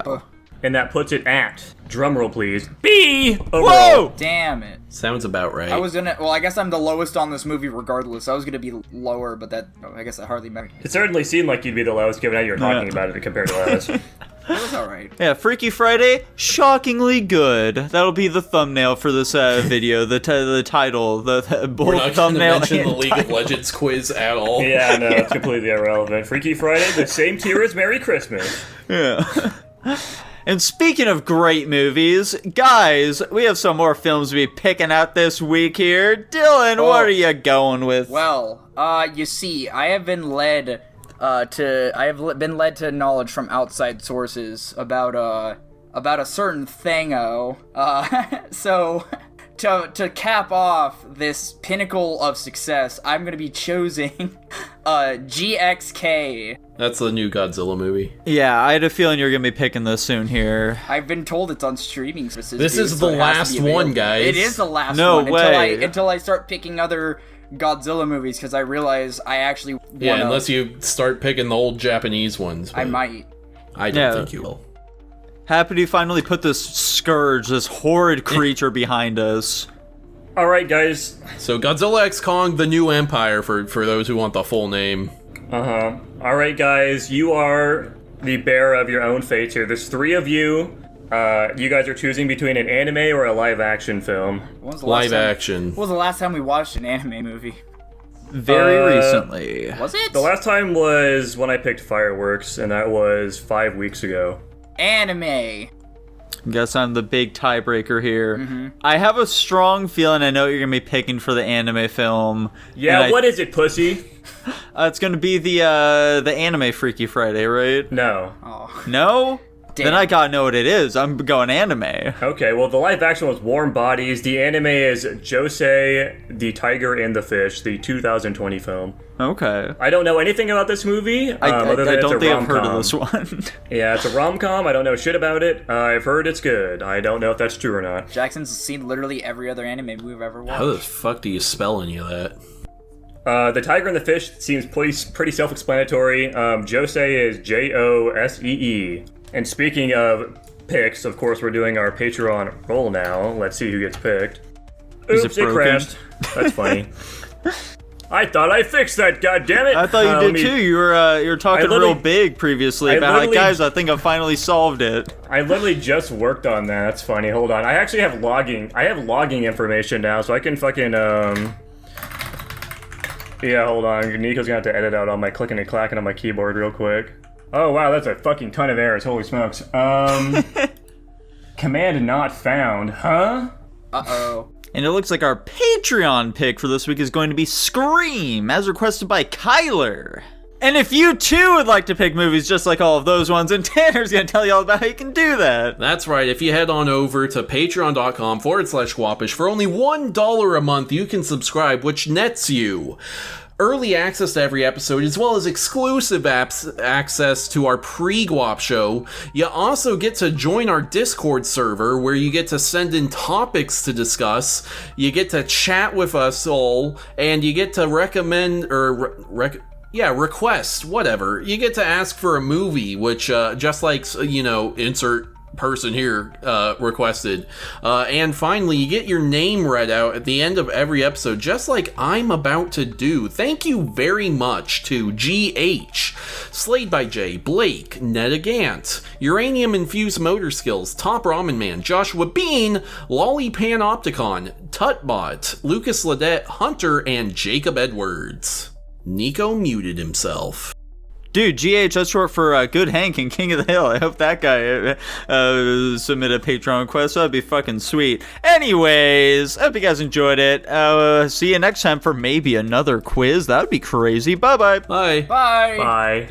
Oh. And that puts it at, drumroll please, B overall. Whoa! Damn it. Sounds about right. I guess I'm the lowest on this movie regardless. I was gonna be lower, but I guess that hardly mattered. It certainly seemed like you'd be the lowest given how you were talking about it compared to us. It was alright. Yeah, Freaky Friday, shockingly good. That'll be the thumbnail for this video, the title, the both We're not going to thumbnail mention the and League of Legends quiz at all. Yeah, no, it's completely irrelevant. Freaky Friday, the same tier as Merry Christmas. Yeah. And speaking of great movies, guys, we have some more films to be picking out this week here. Dylan, what are you going with? Well, you see, I have been led to knowledge from outside sources about a certain thango. So to cap off this pinnacle of success, I'm gonna be choosing GXK. That's the new Godzilla movie. Yeah, I had a feeling you were going to be picking this soon here. I've been told it's on streaming services. This is the last one, guys. It is the last No one. way. Until I start picking other Godzilla movies, because I realize I actually Yeah, unless you start picking the old Japanese ones. I might. I don't think you will. Happy to finally put this scourge, this horrid creature behind us. Alright, guys. So Godzilla X Kong, The New Empire, for those who want the full name. Alright, guys, you are the bearer of your own fates here. There's 3 of you. You guys are choosing between an anime or a live-action film. Live action. When was the last time we watched an anime movie? Very recently. Was it? The last time was when I picked Fireworks, and that was 5 weeks ago. Anime. Guess I'm the big tiebreaker here. I have a strong feeling I know what you're going to be picking for the anime film. Yeah, what is it, pussy? It's going to be the anime Freaky Friday, right? No. Oh. No? Damn. Then I gotta know what it is. I'm going anime. Okay, well, the live action was Warm Bodies. The anime is Joyeux, the Tiger and the Fish, the 2020 film. Okay. I don't know anything about this movie. I other than don't it's a think I've heard of rom-com. this one. Yeah, it's a rom-com. I don't know shit about it. I've heard it's good. I don't know if that's true or not. Jackson's seen literally every other anime movie I've ever watched. How the fuck do you spell any of that? The Tiger and the Fish seems pretty self-explanatory. Joyeux is Jossee. And speaking of picks, of course, we're doing our Patreon roll now. Let's see who gets picked. Is Oops, it it broken? crashed. That's funny. I thought I fixed that, goddammit! I thought you did too. You were talking real big previously about like, guys, I think I finally solved it. I literally just worked on that. That's funny. Hold on. I actually have logging. I have logging information now, so I can fucking Yeah, hold on. Nico's gonna have to edit out all my clicking and clacking on my keyboard real quick. Oh wow, that's a fucking ton of errors. Holy smokes. Command not found. Huh? Uh-oh. And it looks like our Patreon pick for this week is going to be Scream, as requested by Kyler. And if you too would like to pick movies just like all of those ones, and Tanner's going to tell you all about how you can do that. That's right. If you head on over to patreon.com/Guapish, for only $1 a month, you can subscribe, which nets you early access to every episode, as well as exclusive access to our pre-Guap show. You also get to join our Discord server, where you get to send in topics to discuss, you get to chat with us all, and you get to recommend, or request, whatever. You get to ask for a movie, which, just like, insert person here requested. And finally, you get your name read out at the end of every episode, just like I'm about to do. Thank you very much to GH, Slayed by J, Blake, Netta Gant, Uranium Infused Motor Skills, Top Ramen Man, Joshua Bean, Lolly Panopticon, Tutbot, Lucas Ledette, Hunter, and Jacob Edwards. Nico muted himself. Dude, GH, that's short for Good Hank and King of the Hill. I hope that guy submit a Patreon request. That'd be fucking sweet. Anyways, I hope you guys enjoyed it. See you next time for maybe another quiz. That would be crazy. Bye-bye. Bye. Bye. Bye.